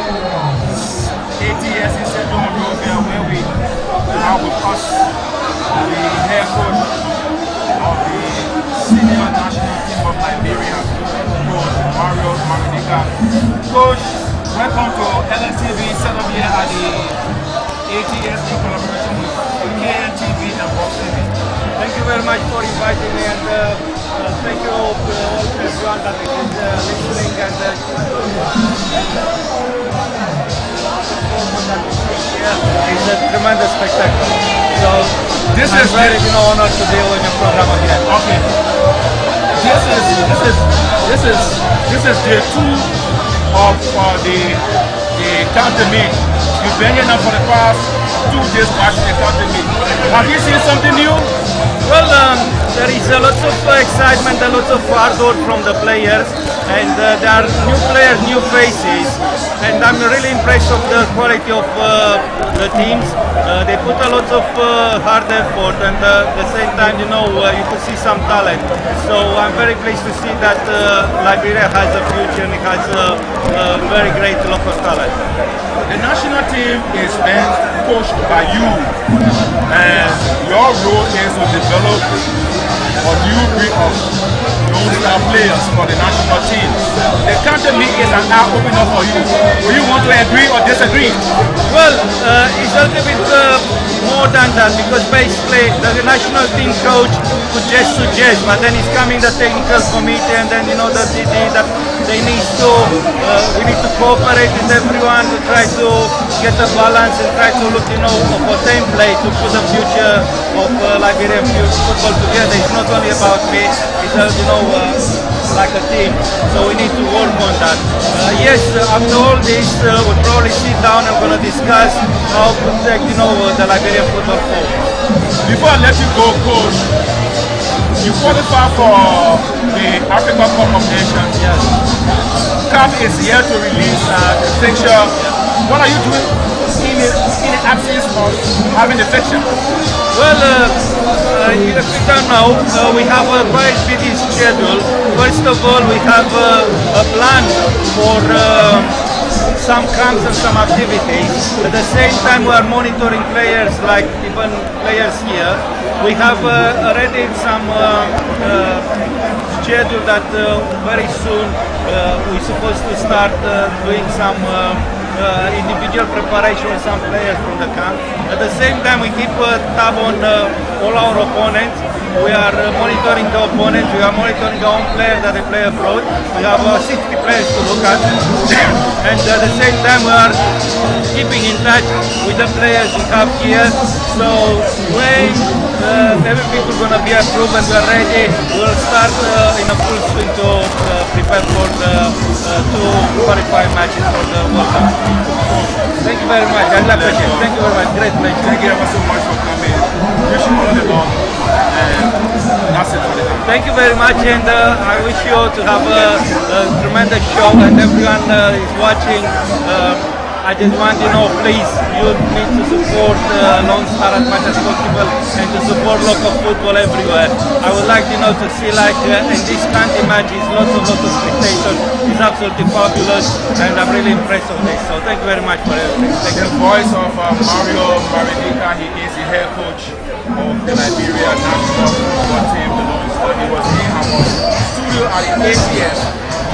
ATS in St. John Road here, where we have with us the head coach of the senior national team of Liberia, Coach Mario Marunika. Coach, welcome to LNTV, set up here at the ATS in collaboration with KNTV and Box TV. Thank you very much for inviting me, and thank you all everyone that is listening, and it's a tremendous spectacle. So this is very honored to be on your program again. Okay. This is day 2 of the counter meet. You've been here now for the past 2 days watching the counter meet. Have you seen something new? Well, there is a lot of excitement, a lot of hard work from the players. and there are new players, new faces, and I'm really impressed of the quality of the teams. They put a lot of hard effort, and at the same time, you can see some talent. So I'm very pleased to see that Liberia has a future and it has a very great local talent. The national team is being coached by you, and your role is to develop a new breed of non-star players for the national team. The country league is an eye-opener for you. Will you want to agree or disagree? Well, it's a little bit more than that, because basically the national team coach could just suggest, but then it's coming the technical committee, and then the DD that they need to, we need to cooperate with everyone to try to get a balance and try to look, for same play to put the future of Liberian football together. It's not only about me, it's like a team. So we need to work on that. Yes, after all this, we'll probably sit down and we're going to discuss how to protect, the Liberian football forward. Before I let you go, coach, you qualify for the Africa Cup of Nations. Yes. CAF is here to release the fixture. What are you doing in the absence of having the fixture? Well, if we don't know, we have a quite busy schedule. First of all, we have a plan for some camps and some activities. At the same time, we are monitoring players, like even players here. We have already some schedule that very soon we're supposed to start doing some individual preparation with some players from the camp. At the same time, we keep a tab on all our opponents. We are monitoring the opponents. We are monitoring our own players that they play abroad. We have 60 players to look at. And at the same time, we are keeping in touch with the players we have here. So when everything is going to be approved and we are ready, we will start in a full swing to prepare for the two qualifying matches for the World Cup. Thank you very much. I appreciate it. Thank you very much. Great pleasure. Thank you ever so much for coming. Wish you all the luck. And that's it for the time. Thank you very much, and I wish you all to have a tremendous show, and everyone is watching. I just want please, you need to support Lone Star as much as possible and to support local football everywhere. I would like to see in these country matches lots of spectators. It's absolutely fabulous, and I'm really impressed with this. So thank you very much for everything. Thank you. The voice of Mario Maridika, he is the head coach of the Liberia national football team, the Lone Star. He was in our studio at the ATS,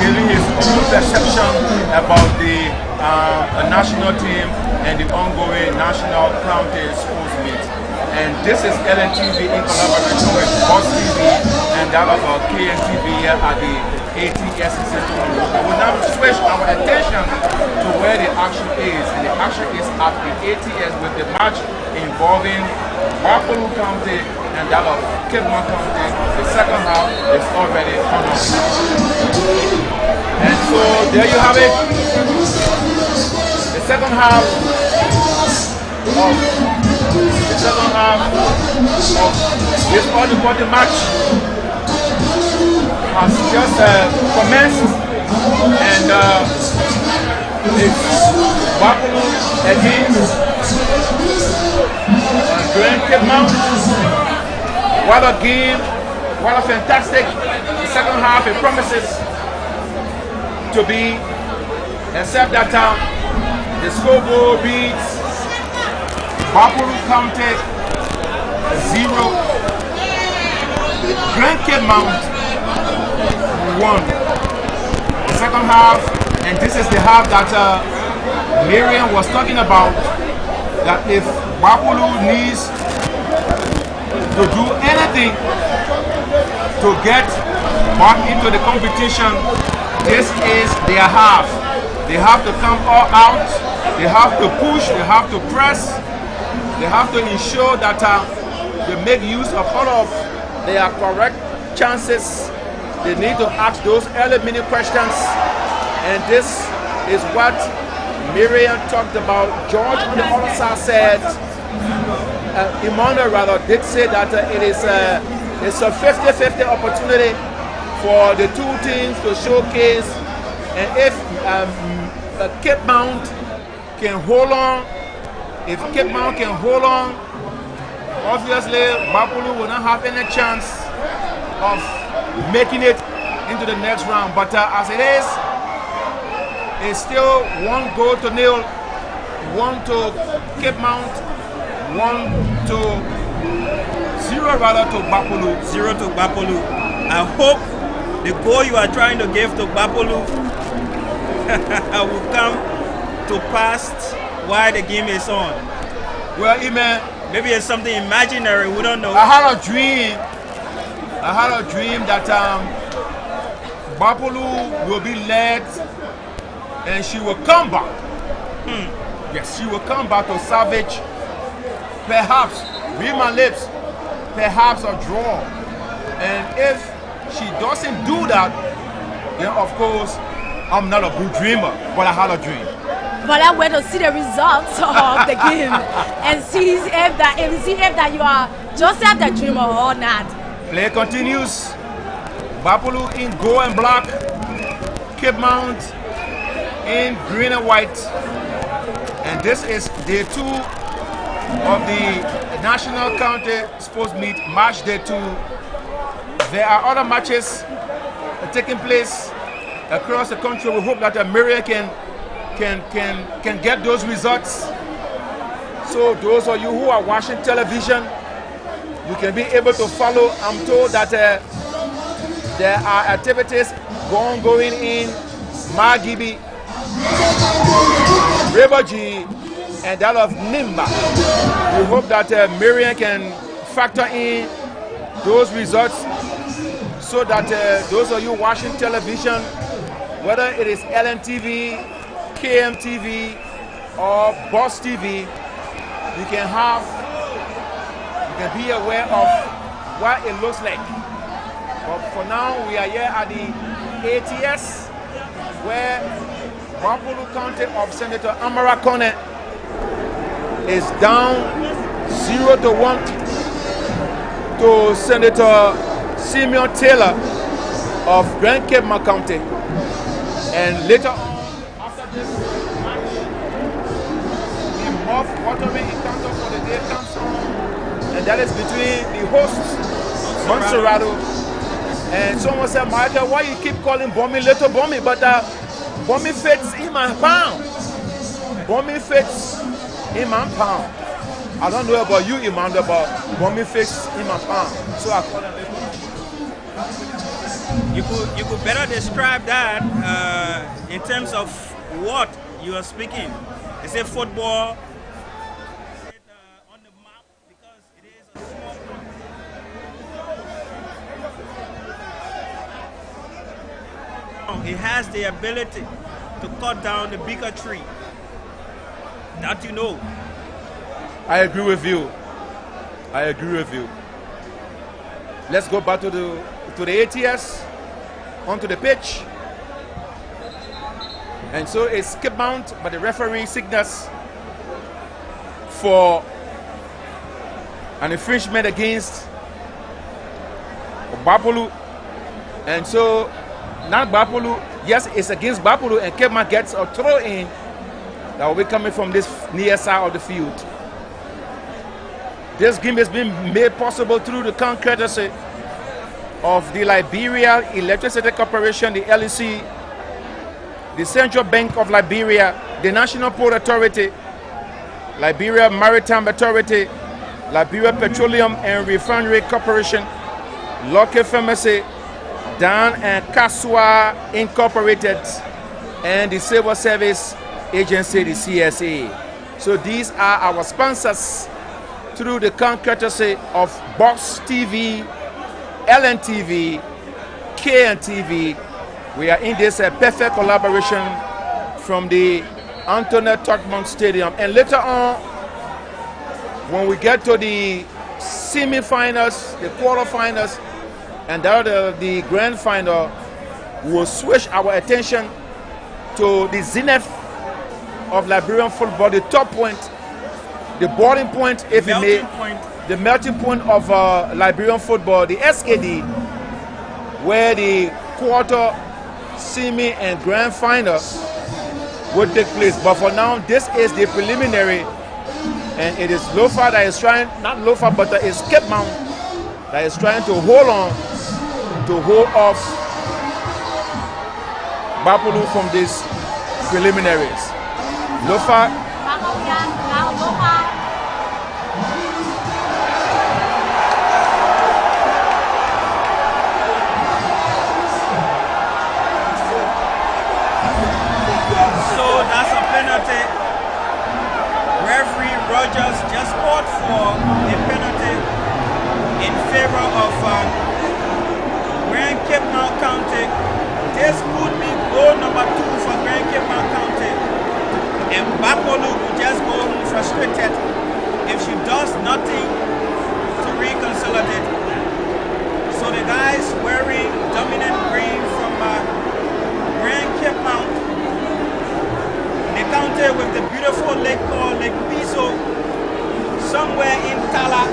giving his own perception about the national team and the ongoing national county sports meet. And this is LNTV in collaboration with Boss TV and that of KNTV here at the ATS Center. We will now switch our attention to where the action is. And the action is at the ATS with the match involving Gbarpolu County and that of Kidman County. The second half is already on us. And so there you have it. The second half of this all-important match has just commenced, and it's Gbarpolu against Grand Kidman. What a game, what a fantastic second half it promises to be, except that the scoreboard reads Gbarpolu County 0, Grand Kidman 1. The second half, and this is the half that Miriam was talking about, that if Gbarpolu needs to do anything to get back into the competition, this is their half. They have to come all out, they have to push, they have to press, they have to ensure that they make use of all of their correct chances. They need to ask those early minute questions, and this is what Miriam talked about. George on the other side said, Emmanuel rather did say that it's a 50-50 opportunity for the two teams to showcase. And if Cape Mount can hold on, obviously Gbarpolu will not have any chance of making it into the next round. But as it is, it's still 1-0, 1 to Cape Mount, 0 rather to Gbarpolu. 0 to Gbarpolu. I hope the goal you are trying to give to Gbarpolu will come to pass while the game is on. Well, maybe it's something imaginary, we don't know. I had a dream that Gbarpolu will be led and she will come back. Yes, she will come back to salvage, perhaps, read my lips, perhaps a draw. And if she doesn't do that, then of course, I'm not a good dreamer, but I had a dream. But I went to see the results of the game and see if that you are just at the dreamer or not. Play continues. Gbarpolu in gold and black. Cape Mount in green and white. And this is day 2 of the National County Sports Meet, match day 2. There are other matches taking place across the country. We hope that Miriam can get those results. So those of you who are watching television, you can be able to follow. I'm told that there are activities going in Magibi, Reboji, and that of Nimba. We hope that Miriam can factor in those results so that those of you watching television, whether it is LNTV, KMTV, or Boss TV, you can be aware of what it looks like. But for now, we are here at the ATS, where Gbarpolu County of Senator Amara Kone is down 0-1 to Senator Simeon Taylor of Grand Cape Mount County. And later on, after this match, the mouth-watering encounter for the day comes on, and that is between the hosts, Montserrato, and someone said, Michael, why you keep calling Bommy Little Bommy? But Bommy fits in my pound. Bommy fits in my pound. I don't know about you, Emmanuel, but Bommy fits in my pound. So I call him Little. You could better describe that in terms of what you are speaking. Is it football? Is it on the map? Because it is a small country. It has the ability to cut down the bigger tree. That you know. I agree with you. I agree with you. Let's go back to the ATS, onto the pitch. And so it's Cape Mount, but the referee signals for an infringement against Gbarpolu. And so not Gbarpolu, yes, it's against Gbarpolu, and Cape Mount gets a throw in that will be coming from this near side of the field. This game has been made possible through the courtesy of the Liberia Electricity Corporation, the LEC, the Central Bank of Liberia, the National Port Authority, Liberia Maritime Authority, Liberia Petroleum and Refinery Corporation, Lockheed Pharmacy, Dan and Kasua Incorporated, and the Civil Service Agency, the CSA. So these are our sponsors through the courtesy of Box TV, LNTV, KNTV. We are in this perfect collaboration from the Antoinette Tottenham Stadium. And later on, when we get to the semi-finals, the quarterfinals, and the grand final, we will switch our attention to the zenith of Liberian football, the top point, the boiling point, if you may, the melting point of Liberian football, the SKD, where the quarter, semi, and grand final would take place. But for now, this is the preliminary, and it is Lofa that is trying, not Lofa, but it's Cape Mount that is trying to hold on, to hold off Gbarpolu from these preliminaries. Lofa. Referee Rogers just fought for a penalty in favor of Grand Cape Mount County. This could be goal number 2 for Grand Cape Mount County. And Gbarpolu will just go home frustrated if she does nothing to reconsolidate. So the guys wearing dominant green from Grand Cape Mount, they counted with the beautiful lake called Lake Piso, somewhere in Tala.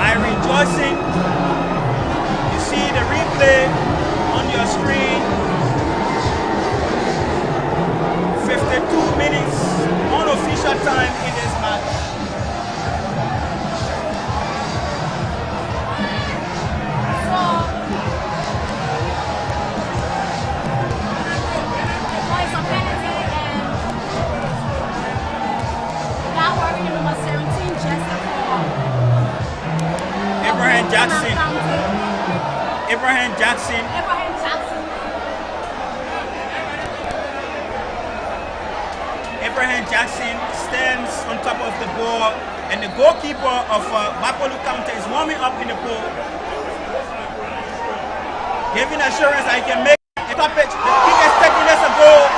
I'm rejoicing. You see the replay on your screen. 52 minutes unofficial time in this match. Abraham Jackson stands on top of the ball, and the goalkeeper of Gbarpolu County is warming up in the pool, giving assurance that he can make a stoppage. The kick is taking us a goal.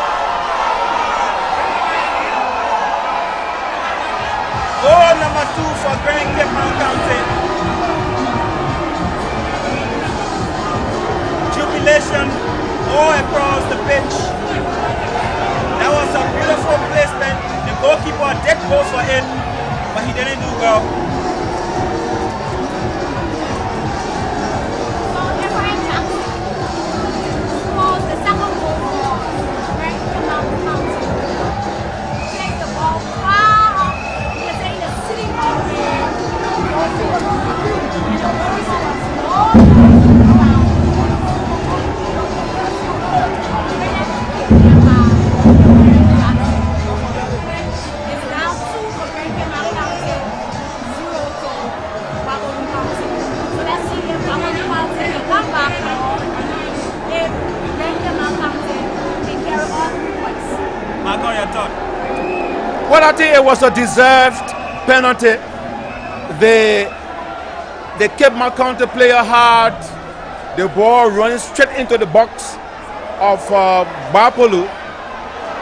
Goal number 2 for Grand Cape Mount County. Jubilation all across the pitch. That was a beautiful placement. The goalkeeper did go for it, but he didn't do well. So Abraham Jackson scores the second goal for Grand Cape Mount County. Takes the ball far up. You can say the sitting ball there. And the goalkeeper was all around. Well, I think it was a deserved penalty. The Cape Mount County player had the ball running straight into the box of Gbarpolu.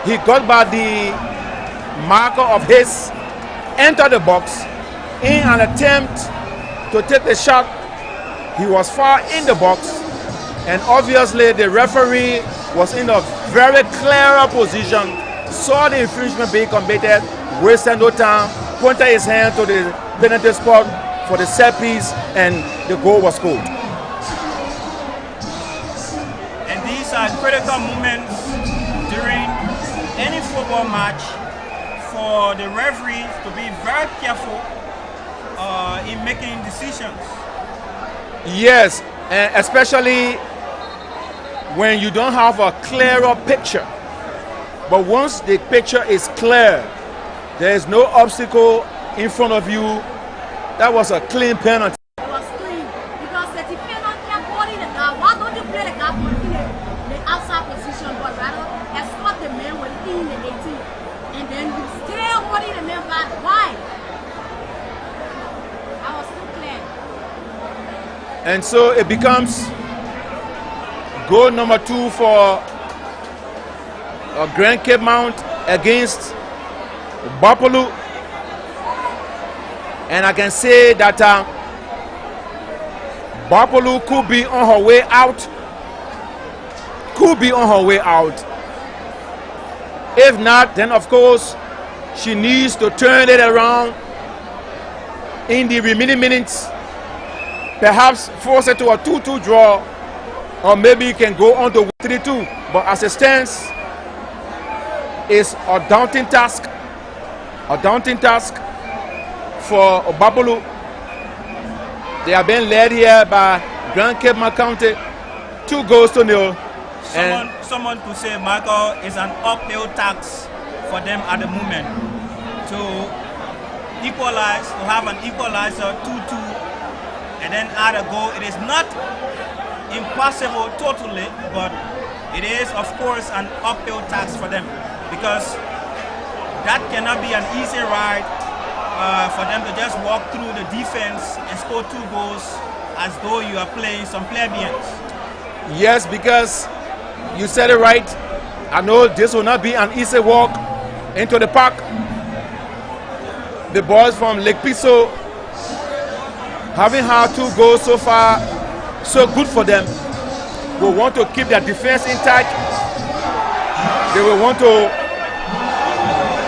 He got by the marker of his, entered the box. In an attempt to take the shot, he was far in the box, and obviously the referee was in a very clear position, saw the infringement being committed, wasted no time, pointed his hand to the penalty spot for the set piece, and the goal was scored. And these are critical moments during any football match for the referees to be very careful in making decisions. Yes, and especially when you don't have a clearer picture. But once the picture is clear, there is no obstacle in front of you. That was a clean penalty. It was clean because the penalty according to God, why don't you play the guy in the outside position, but rather escort the man within the 18, and then you still holding the man back? Why? I was too clear. And so it becomes goal number 2 for Grand Cape Mount against Gbarpolu. And I can say that Gbarpolu could be on her way out. Could be on her way out. If not, then of course she needs to turn it around in the remaining minutes perhaps force it to a 2-2 draw, or maybe you can go on to 3-2. But as it stands, it's a daunting task for Gbarpolu. They are being led here by Grand Cape Mount County, 2-0. Someone could say, Michael, is an uphill task for them at the moment to equalize, to have an equalizer 2-2 and then add a goal. It is not impossible totally, but it is of course an uphill task for them, because that cannot be an easy ride for them to just walk through the defense and score 2 goals as though you are playing some plebeians. Yes, because you said it right. I know this will not be an easy walk into the park. The boys from Lake Piso, having had 2 goals so far, so good for them. Will want to keep their defense intact. They will want to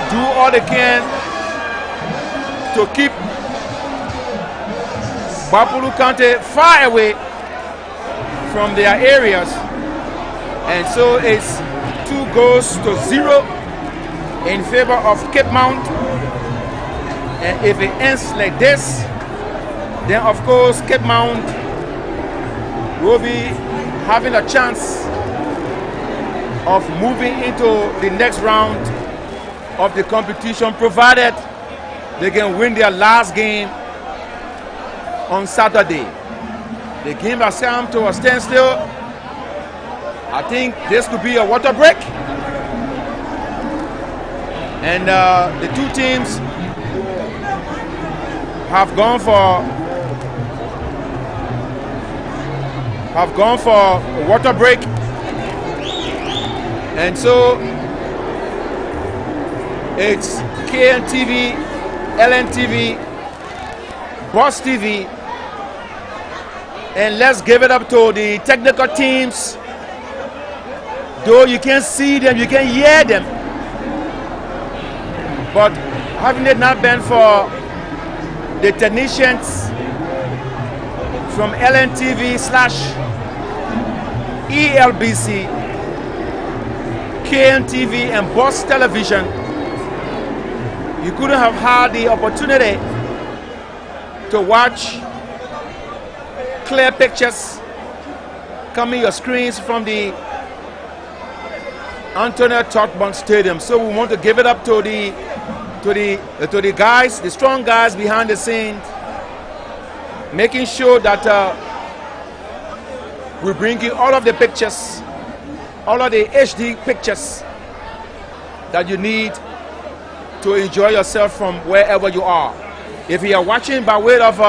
do all they can to keep Gbarpolu County far away from their areas. And so it's 2-0 in favor of Cape Mount. And if it ends like this, then of course Cape Mount will be having a chance of moving into the next round of the competition, provided they can win their last game on Saturday. The game has come to a standstill. I think this could be a water break. And the 2 teams have gone for a water break. And so it's KNTV, LNTV, Boss TV, and let's give it up to the technical teams. Though you can't see them, you can hear them. But having it not been for the technicians from LNTV/ELBC, KNTV, and Boss Television, you couldn't have had the opportunity to watch clear pictures coming your screens from the Antoinette Totbon Stadium. So we want to give it up to the guys, the strong guys behind the scenes, making sure that we bring you all of the pictures, all of the HD pictures that you need to enjoy yourself from wherever you are. If you are watching by way of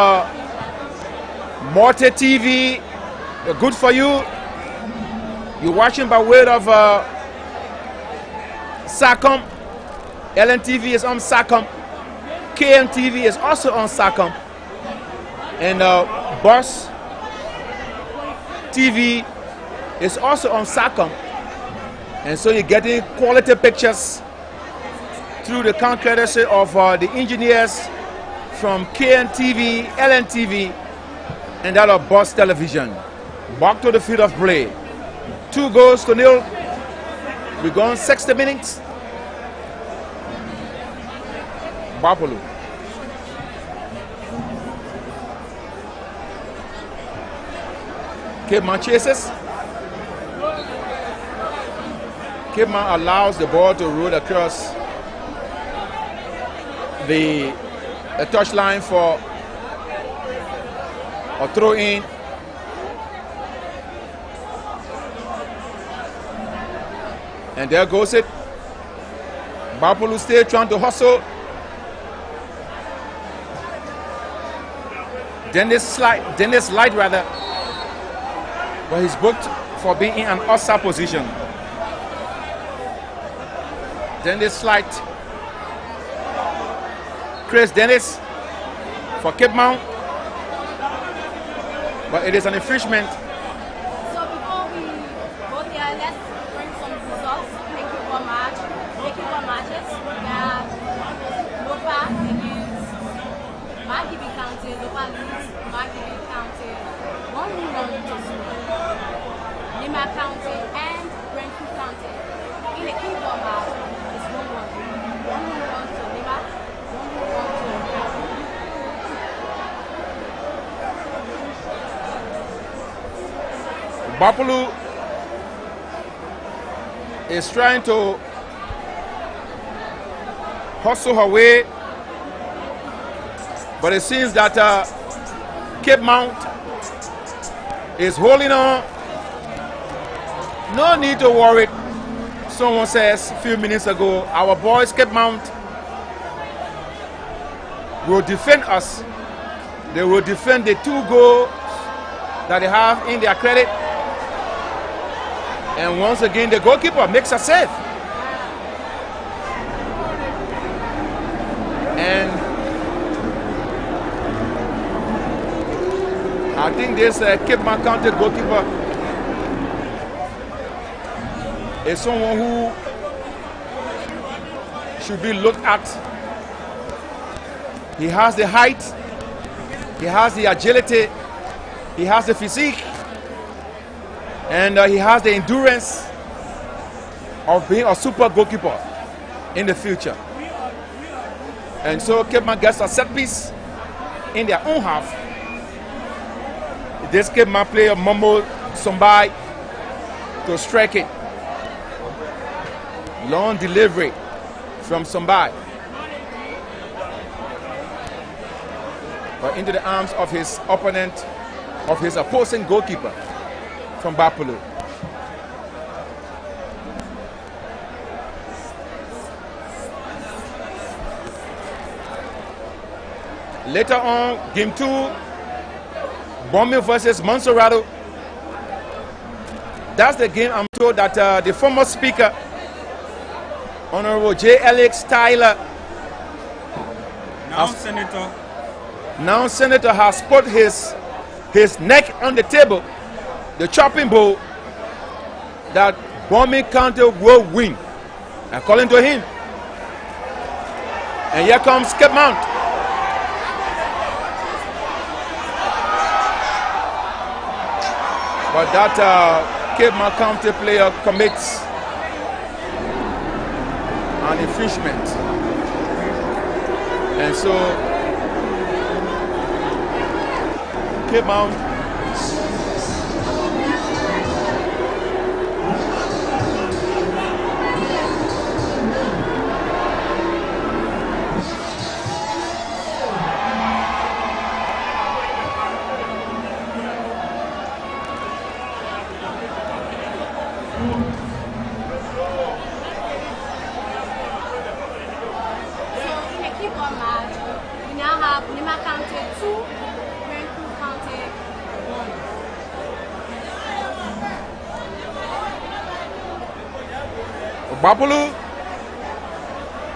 Multi TV, good for you. You're watching by way of SACOM. LNTV is on SACOM. KMTV is also on SACOM. And Boss TV is also on SACOM. And so you're getting quality pictures through the kind courtesy of the engineers from KNTV, LNTV, and that of Boss Television. Back to the field of play. 2-0. We're going 60 minutes. Gbarpolu. Cape Mount chases. Cape Mount allows the ball to roll across the touchline for a throw in. And there goes it. Gbarpolu still trying to hustle. Dennis Light rather, but he's booked for being in an offside position. Dennis Light. Chris Dennis for Cape Mount, but it is an infringement. So before we go there, let's bring some results. Thank you for matches. We have Nova against Gbarpolu County. County, Local League, Marketing County, one who runs to Lima County, and Brentwood County. In the keyboard map is one who runs to Lima, one who runs to Gbarpolu is trying to hustle her way, but it seems that Cape Mount is holding on. No need to worry. Someone says a few minutes ago, our boys Cape Mount will defend us. They will defend the 2 goals that they have in their credit. And once again, the goalkeeper makes a save. And I think this Cape Mount County goalkeeper is someone who should be looked at. He has the height, he has the agility, he has the physique, and he has the endurance of being a super goalkeeper in the future. And so Cape Mount gets a set piece in their own half. This Cape Mount player Momo Sombai to strike it. Long delivery from Sombai, but into the arms of his opponent, of his opposing goalkeeper from Gbarpolu. Later on, game 2, Bombay versus Monserrato. That's the game I'm told that the former speaker, Honorable J. Alex Tyler, now Senator, has put his neck on the table, the chopping board, that Bombay County will win, according to him. And here comes Cape Mount. But that Cape Mount County player commits an infringement, and so Cape Mount Gbarpolu,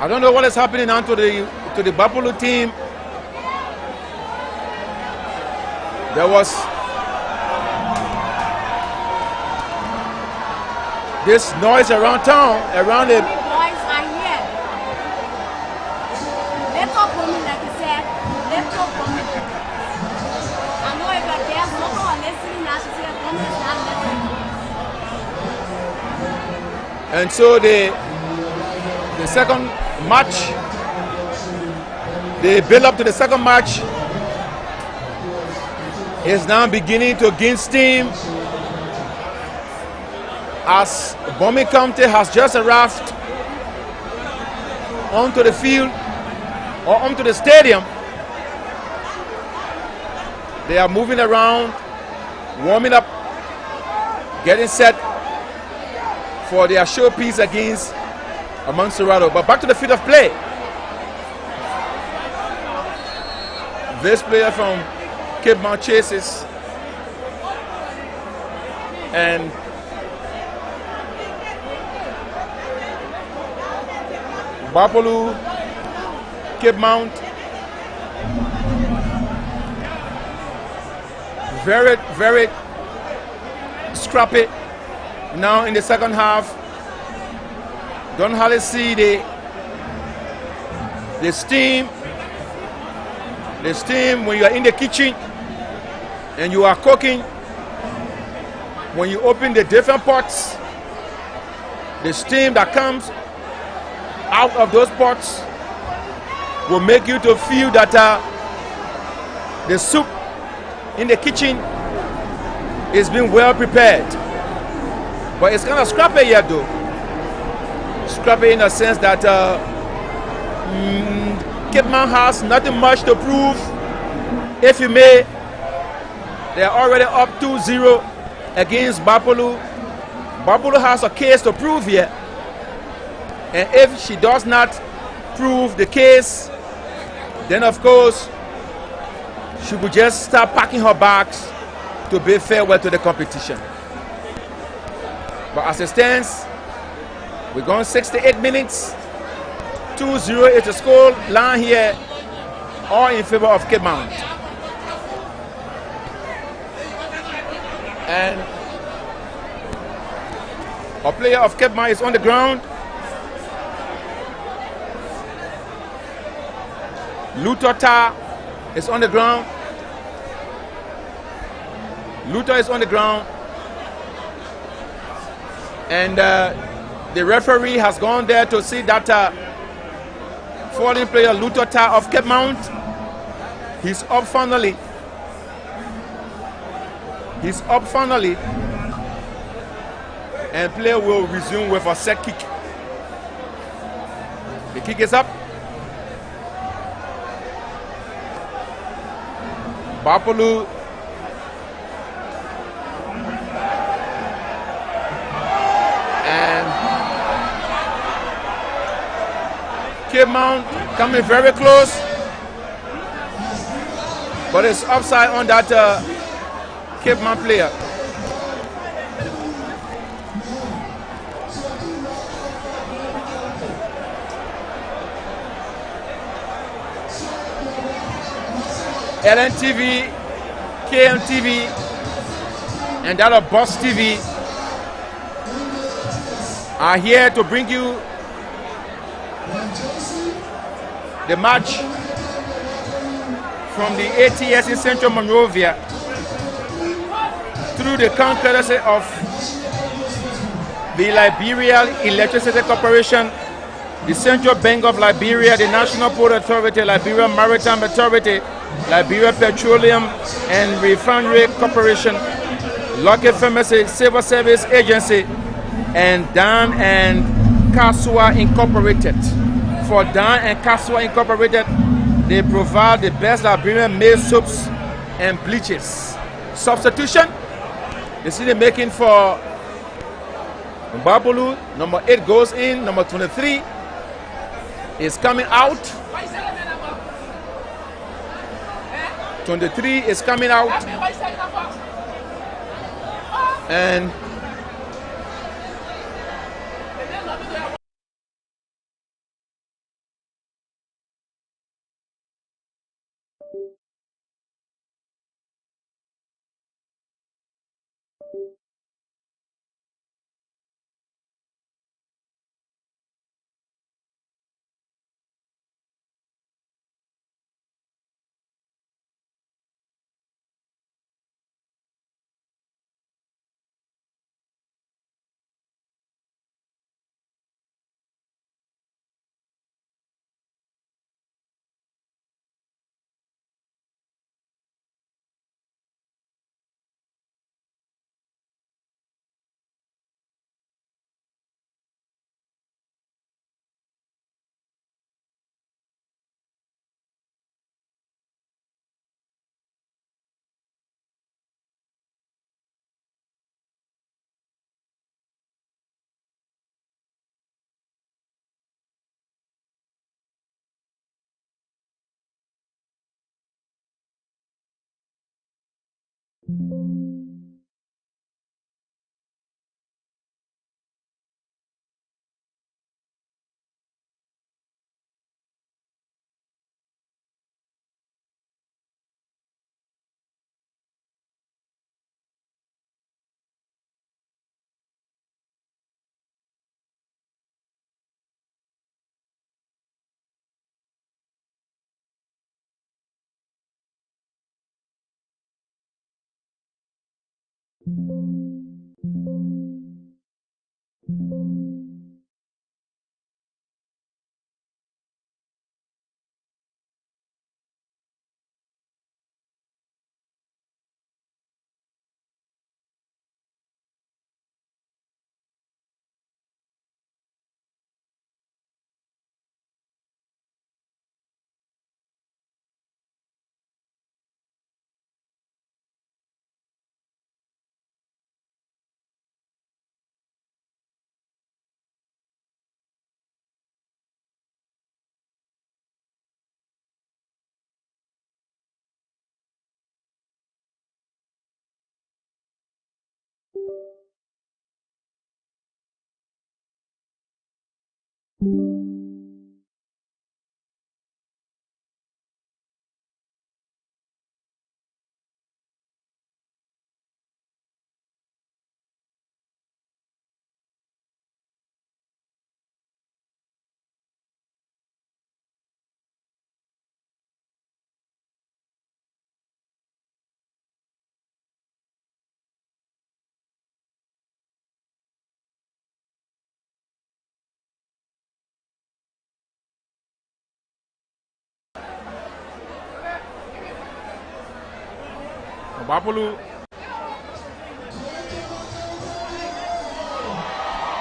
I don't know what is happening now to the Gbarpolu team. There was this noise around town, around the boys are here. They talk for me, like you said. They talk for me. I know if there's no one listening now, she said, "Come is not listening." And so the second match, the build up to the second match is now beginning to gain steam, as Bombay County has just arrived onto the field or onto the stadium. They are moving around, warming up, getting set for their showpiece against Monserrato. But back to the field of play. This player from Cape Mount chases, and Gbarpolu, Cape Mount, very, very scrappy. Now in the second half, don't hardly see the steam The steam when you are in the kitchen and you are cooking, when you open the different pots, the steam that comes out of those pots will make you to feel that the soup in the kitchen is being well prepared. But it's kind of scrappy here though. Scrappy in the sense that Kidman has nothing much to prove. If you may, they're already up 2-0 against Gbarpolu. Gbarpolu has a case to prove here. And if she does not prove the case, then of course she would just start packing her bags to bid farewell to the competition. But as it stands, we're going 68 minutes. 2-0 is the score line here, all in favor of Cape Mount. And a player of Cape Mount is on the ground. Lutota is on the ground. Luther is on the ground. And the referee has gone there to see that fallen player Lutota of Cape Mount. He's up finally. He's up finally. And player will resume with a set kick. The kick is up. Gbarpolu and Cape Mount coming very close, but it's upside on that Cape Mount player. LNTV, KMTV, and that of Boss TV are here to bring you the match from the ATS in Central Monrovia through the courtesy of the Liberia Electricity Corporation, the Central Bank of Liberia, the National Port Authority, Liberia Maritime Authority, Liberia Petroleum and Refinery Corporation, Lockheed Pharmacy Civil Service Agency, and Dan and Kasua Incorporated. For Dan and Kasua Incorporated, they provide the best Liberian made soaps and bleaches. Substitution, you see the making for Gbarpolu. Number 8 goes in, number 23 is coming out. 23 is coming out, and Gbarpolu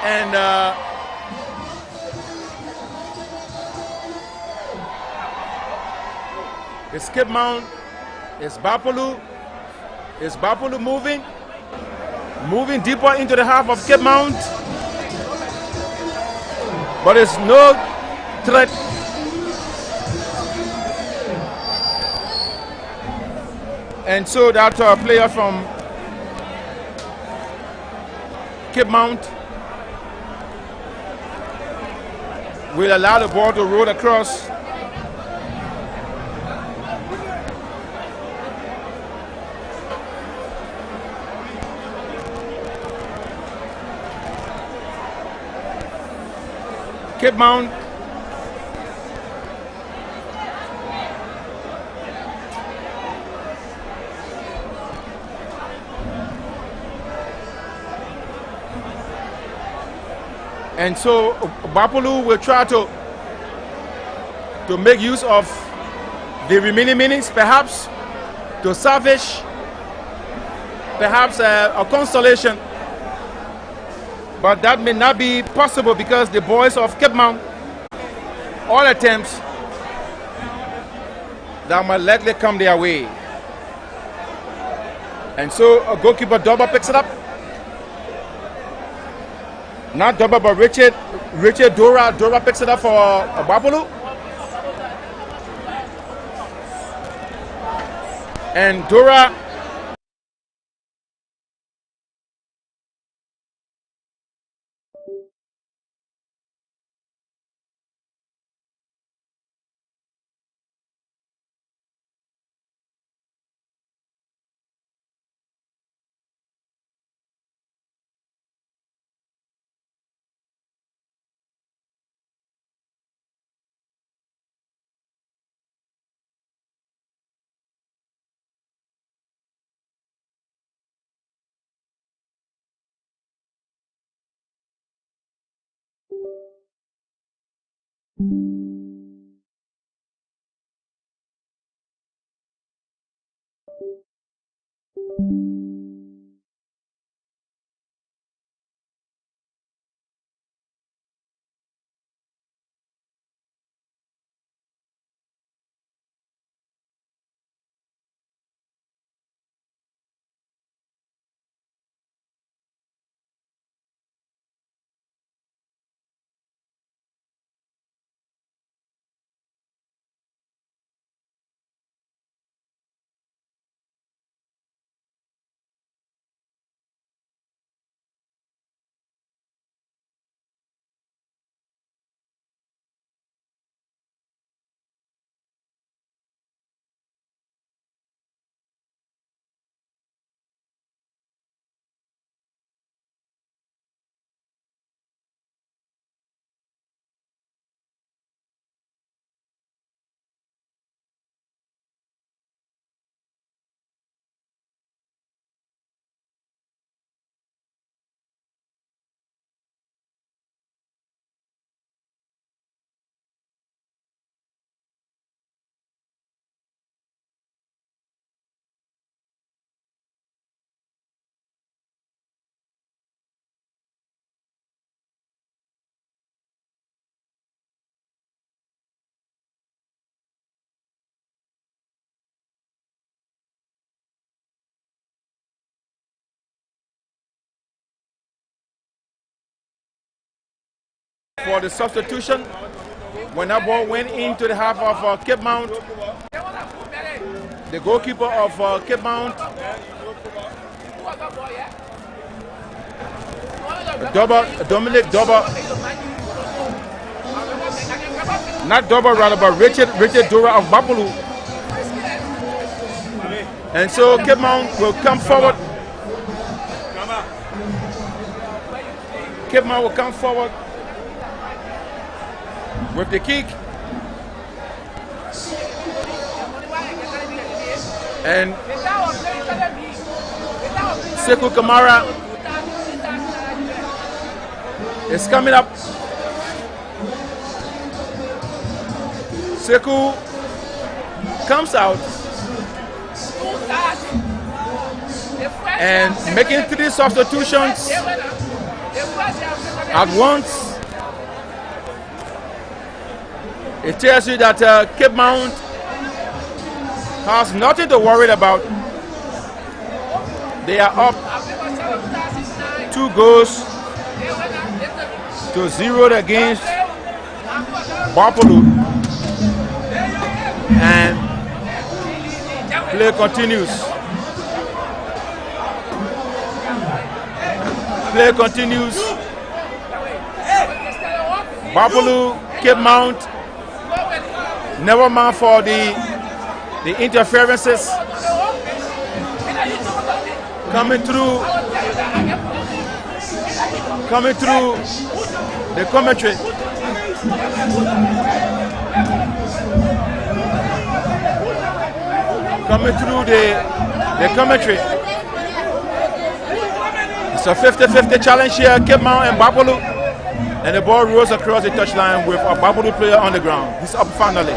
and the skip mount is Gbarpolu. Is Gbarpolu moving deeper into the half of skip mount, but it's no threat. And so that player from Cape Mount will allow the ball to roll across. Cape Mount and so Gbarpolu will try to make use of the remaining minutes, perhaps to salvage perhaps a consolation. But that may not be possible because the boys of Cape Mount, all attempts that might likely come their way. And so a goalkeeper Doba picks it up. Not Doba, but Richard Dora. Dora picks it up for Gbarpolu. And Dora for the substitution. When that ball went into the half of Cape Mount, the goalkeeper of Cape Mount, Dominic Double, not Double rather, but Richard Dora of Gbarpolu. And so Cape Mount will come forward. Cape Mount will come forward with the kick. And Sekou Kamara is coming up. Sekou comes out and making 3 substitutions at once. It tells you that Cape Mount has nothing to worry about. They are up 2 goals to 0 against Gbarpolu, and play continues. Play continues. Gbarpolu, Cape Mount, never mind for the interferences coming through the commentary. Coming through the commentary. It's a 50-50 challenge here, Cape Mount and Gbarpolu. And the ball rolls across the touchline with a Gbarpolu player on the ground. He's up finally.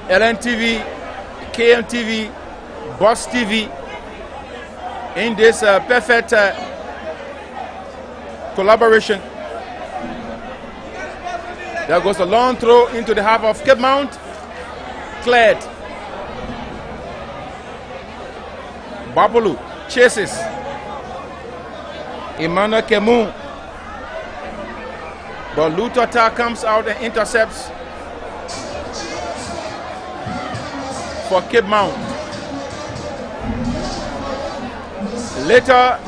LNTV, KMTV, Box TV, in this perfect collaboration. There goes a long throw into the half of Cape Mount, cleared. Gbarpolu chases. Emmanuel Kemu, but Lutota comes out and intercepts for Cape Mount. Later,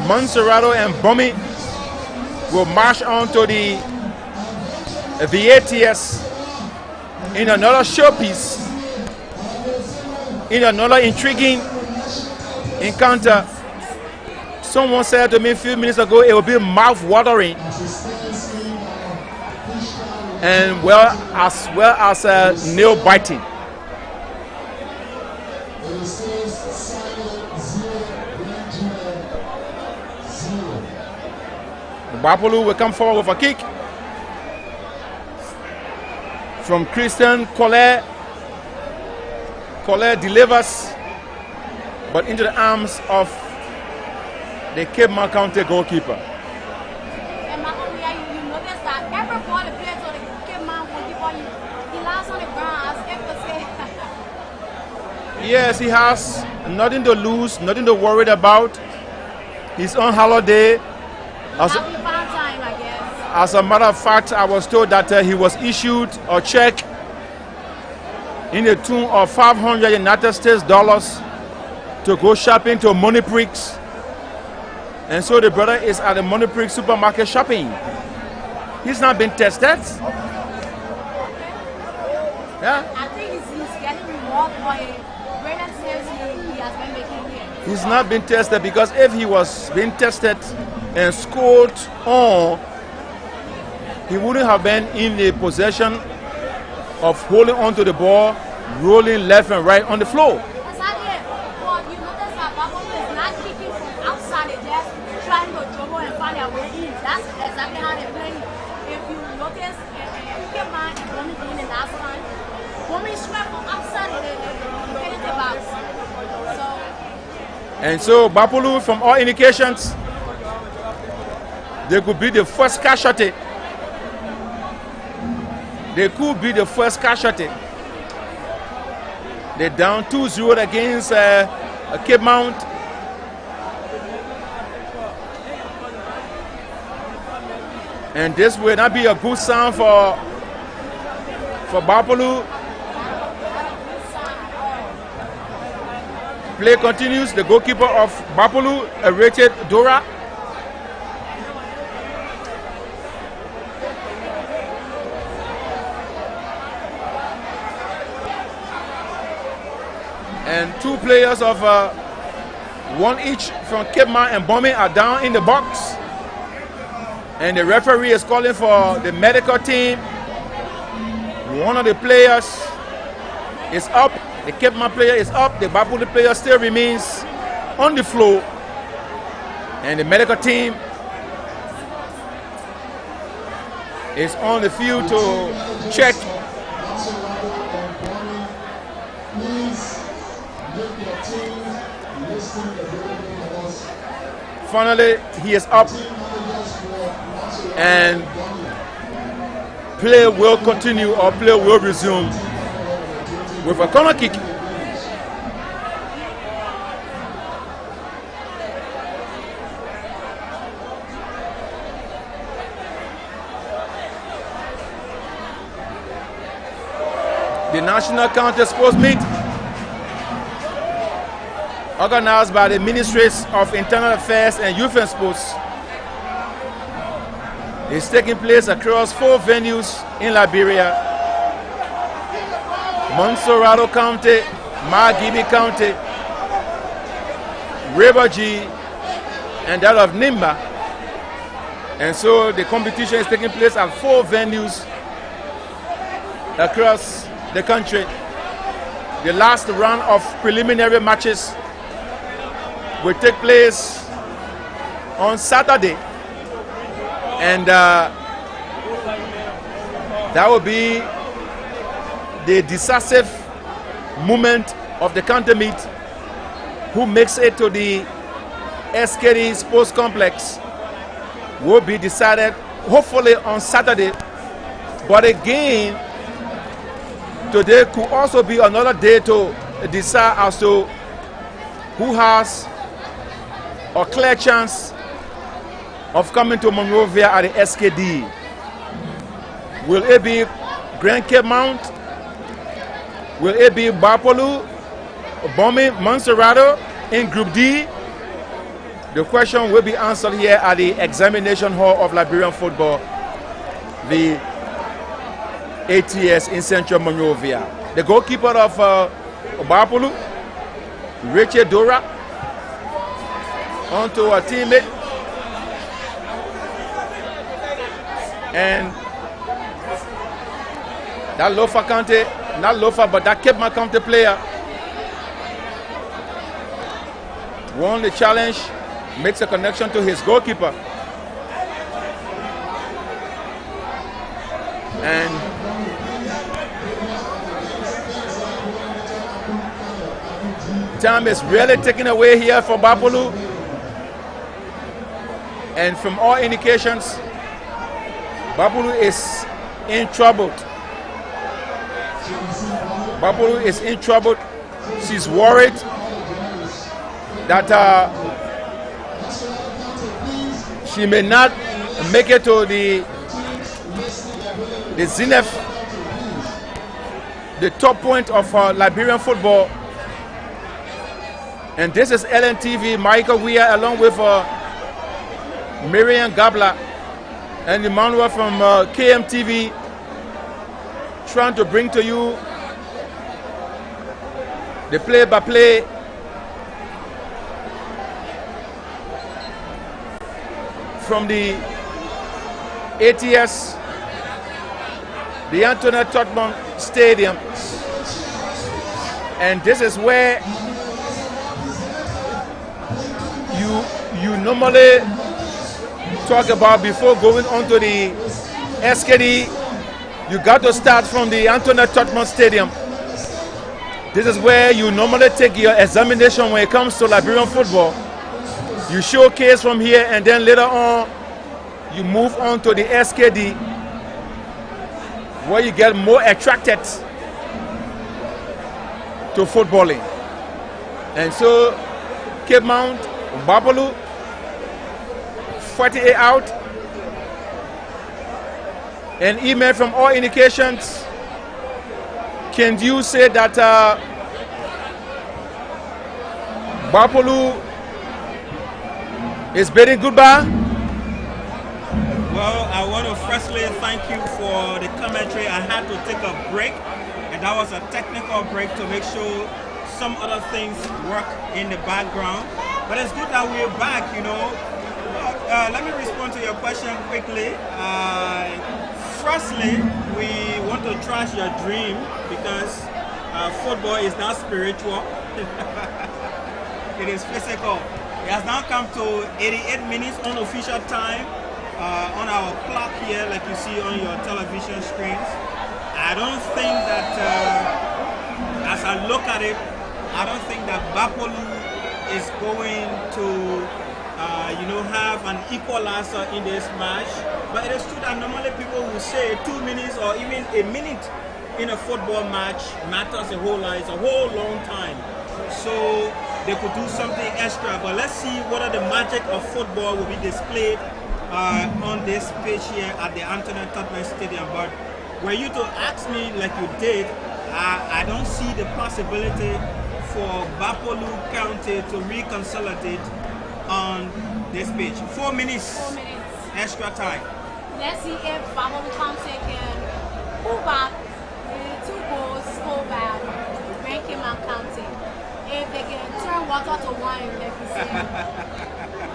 Monserrato and Bummy will march on to the VATS in another showpiece, in another intriguing encounter. Someone said to me a few minutes ago it will be mouth-watering, and as well as nail-biting. Gbarpolu will come forward with a kick from Christian Collet. Collet delivers, but into the arms of the Cape Mount County goalkeeper. And you notice that every ball the player to the Cape Mount goalkeeper, he lies on the ground as if to say. Yes, he has nothing to lose, nothing to worry about. He's on holiday. As a matter of fact, I was told that he was issued a check in the tune of $500 United States to go shopping to Moneprix. And so the brother is at the Moneprix supermarket shopping. He's not been tested. Yeah? I think he's getting reward for a brilliant sales he has been making here. He's not been tested, because if he was being tested and scored on, he wouldn't have been in the possession of holding onto the ball, rolling left and right on the floor. Exactly. But you notice that Gbarpolu is not kicking from outside, they're just trying to dribble and find their way in. That's exactly how they play. If you notice, And so Gbarpolu, from all indications, they could be the first casualty. They could be the first casualty. They're down 2-0 against Cape Mount. And this will not be a good sign for Gbarpolu. Play continues. The goalkeeper of Gbarpolu, Richard Dora. And two players of one each from Cape Mount and Bombay are down in the box. And the referee is calling for the medical team. One of the players is up. The Cape Mount player is up. The Gbarpolu player still remains on the floor. And the medical team is on the field to check. Finally, he is up. And play will continue, or play will resume with a corner kick. The National County Sports Meet, organized by the Ministries of Internal Affairs and Youth and Sports, is taking place across 4 venues in Liberia: Montserrado County, Margibi County, Rivergy, and that of Nimba. And so the competition is taking place at 4 venues across the country. The last round of preliminary matches will take place on Saturday. And that will be the decisive moment of the county meet. Who makes it to the SKD Sports Complex will be decided hopefully on Saturday. But again, today could also be another day to decide as to who has a clear chance of coming to Monrovia at the SKD. Will it be Grand Cape Mount? Will it be Gbarpolu, Bombay, Montserrado in Group D? The question will be answered here at the examination hall of Liberian football, the ATS in Central Monrovia. The goalkeeper of Gbarpolu, Richard Dora, onto a teammate. And that Lofa County, not Lofa, but that Cape Mount County player won the challenge, makes a connection to his goalkeeper. And time is really taken away here for Gbarpolu. And from all indications, Gbarpolu is in trouble. Gbarpolu is in trouble. She's worried that she may not make it to the zenith, the top point of Liberian football. And this is LNTV, Michael Weir, along with Miriam Gabla and Emmanuel from KMTV, trying to bring to you the play-by-play from the ATS, the Antoinette Tottenham Stadium. And this is where you normally talk about before going on to the SKD. You got to start from the Antoinette Tottenham Stadium. This is where you normally take your examination when it comes to Liberian football. You showcase from here, and then later on, you move on to the SKD, where you get more attracted to footballing. And so, Cape Mount, Gbarpolu, 48 out. An email from all indications. Can you say that Gbarpolu is bidding goodbye? Well, I want to firstly thank you for the commentary. I had to take a break, and that was a technical break to make sure some other things work in the background. But it's good that we're back, you know. Let me respond to your question quickly. Firstly, we want to trash your dream because football is not spiritual. It is physical. It has now come to 88 minutes unofficial time on our clock here, like you see on your television screens. I don't think that, as I look at it, I don't think that Gbarpolu is going to have an equalizer in this match. But it is true that normally people will say 2 minutes or even a minute in a football match matters a whole lot. It's a whole long time. So they could do something extra. But let's see whether the magic of football will be displayed on this pitch here at the Antoinette Tottenham Stadium. But were you to ask me like you did, I don't see the possibility for Gbarpolu County to reconsolidate on this pitch. 4 minutes. 4 minutes. Extra time. Let's see if Gbarpolu County can pull back the 2 goals scored by Gbarpolu County. If they can turn water to wine, like you say.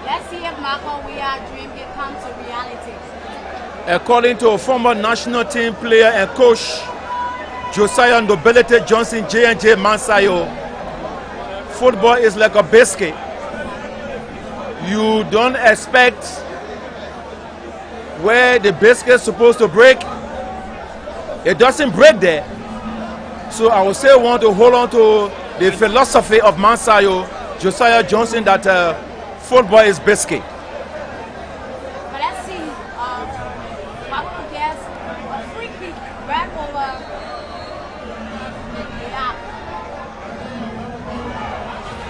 Let's see if Marco Weah dream can come to reality. According to former national team player and coach Josiah Nobility Johnson J&J Mansayo, football is like a biscuit. You don't expect where the biscuit is supposed to break. It doesn't break there. So I would say want to hold on to the philosophy of Mansayo, Josiah Johnson, that football is biscuit. But let's see, Gbarpolu gets a free kick right over the app.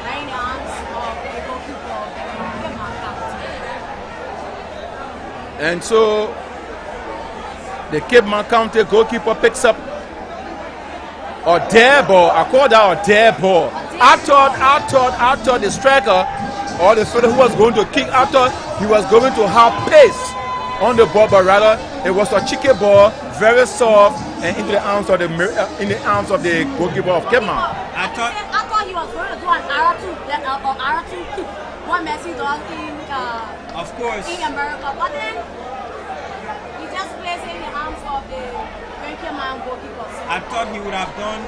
Right in the arms of the goalkeeper of Cape County. And so the Cape Mount County goalkeeper picks up a dare ball. I call that a dare ball. I thought the striker or the fellow who was going to kick, I thought he was going to have pace on the ball, but rather it was a cheeky ball, very soft, and into the arms of the goalkeeper of Cape Mount. I thought he was going to do an R2 kick. What Messi does in America, but then he just plays in the arms of the Cape Mount goalkeeper. I thought he would have done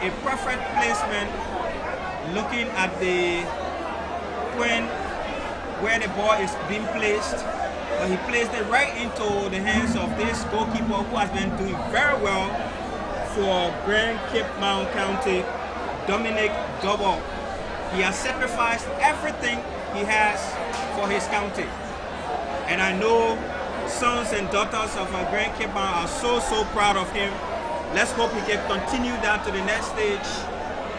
a perfect placement looking at the point where the ball is being placed, but he placed it right into the hands of this goalkeeper who has been doing very well for Grand Cape Mount County, Dominic Double. He has sacrificed everything he has for his county, and I know sons and daughters of Grand Cape Mount are so proud of him. Let's hope he can continue that to the next stage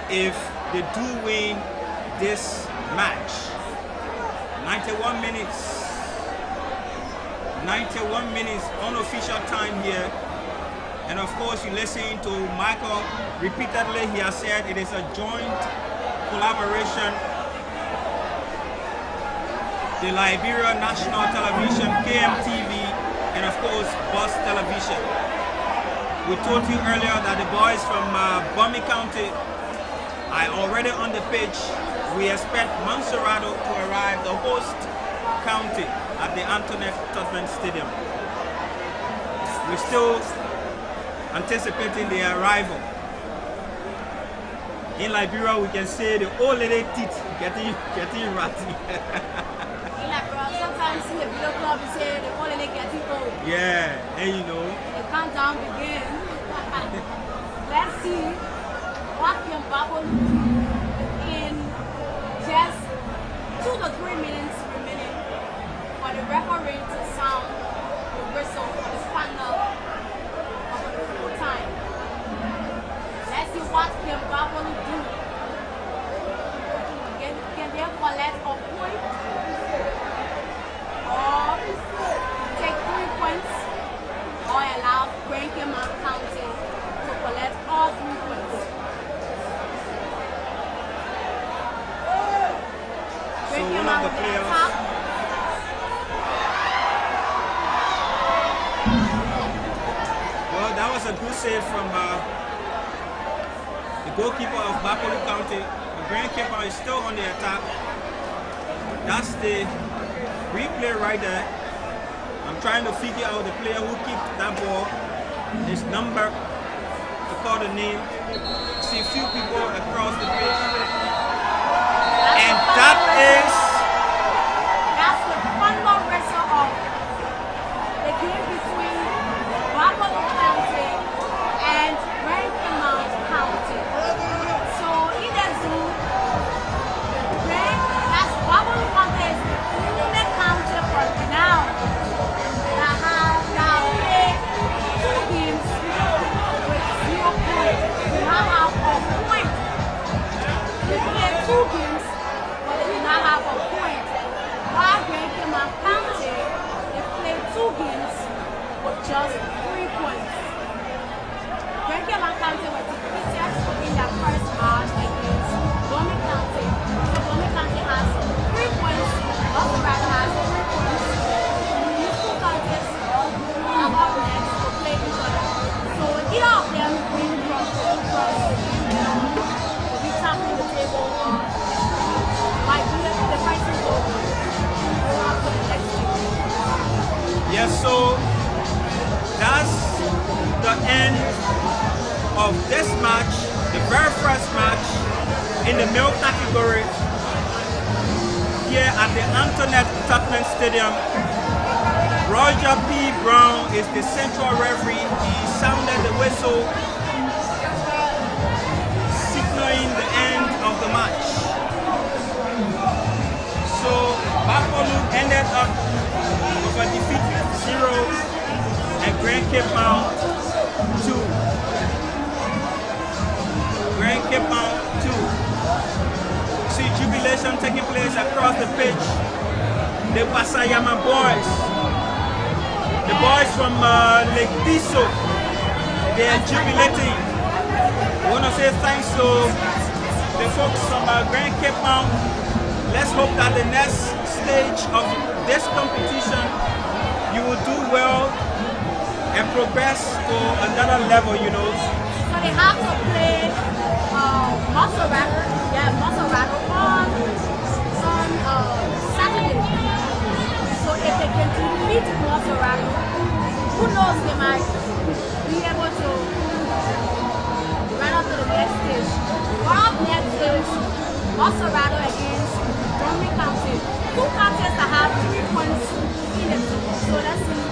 if they do win this match. 91 minutes unofficial time here. And of course, you listen to Michael repeatedly. He has said it is a joint collaboration. The Liberia National Television, KMTV, and of course, Bus Television. We told you earlier that the boys from Bumi County are already on the pitch. We expect Monserrado to arrive, the host county, at the Antoinette Tottenham Stadium. We're still anticipating their arrival. In Liberia, we can say the old lady teeth getting ratty. Sometimes see a video club, you say the old lady getting old. Yeah, and you know. The countdown begins. Let's see what Gbarpolu in just 2 to 3 minutes remaining for the referee to sound the whistle for the final of the full time. Let's see what Gbarpolu do. Can they collect a point or take 3 points or allow Gbarpolu County to collect all 3 points? So one of the players. Well, that was a good save from the goalkeeper of Gbarpolu County. The Gbarpolu is still on the attack. That's the replay right there. I'm trying to figure out the player who kicked that ball, his number, to call the name. See a few people across the pitch. And that's the final wrestle of the game between Gbarpolu County and Gbarpolu County. So in the zoo, Gbarpolu County is the only county for now that have played 2 games with 0 points. They now have a point. They played 2 games, but they do not have a point. While Gbarpolu County, they played 2 games with just 3 points. Gbarpolu County was defeated in their first match against Gbarpolu County. So Gbarpolu County has 3 points. Also, Rather has 3 points. These 2 counties are up next to play each other. So either of them win from will be tapping the table or might be the fighting over. Go up to the next game. yes, so that's the end of this match, the very first match in the male category here at the Antoinette Tubman Stadium. Roger P. Brown is the central referee. He sounded the whistle, signaling the end of the match. So Gbarpolu ended up with a defeat 0 and Gbarpolu 2. Gbarpolu 2. See jubilation taking place across the pitch. The Pasayama boys, the boys from Lake Tiso, they are jubilating. I want to say thanks to the folks from Gbarpolu. Let's hope that the next stage of this competition, you will do well and progress to another level, you know. So they have to play Maserati on Saturday. So if they can defeat Maserati, who knows, they might be able to run up to the next stage. What up next is Maserati against Gbarpolu County. 2 counties that have 3 points in the team. So let's see.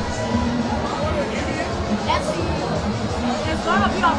It's going to be a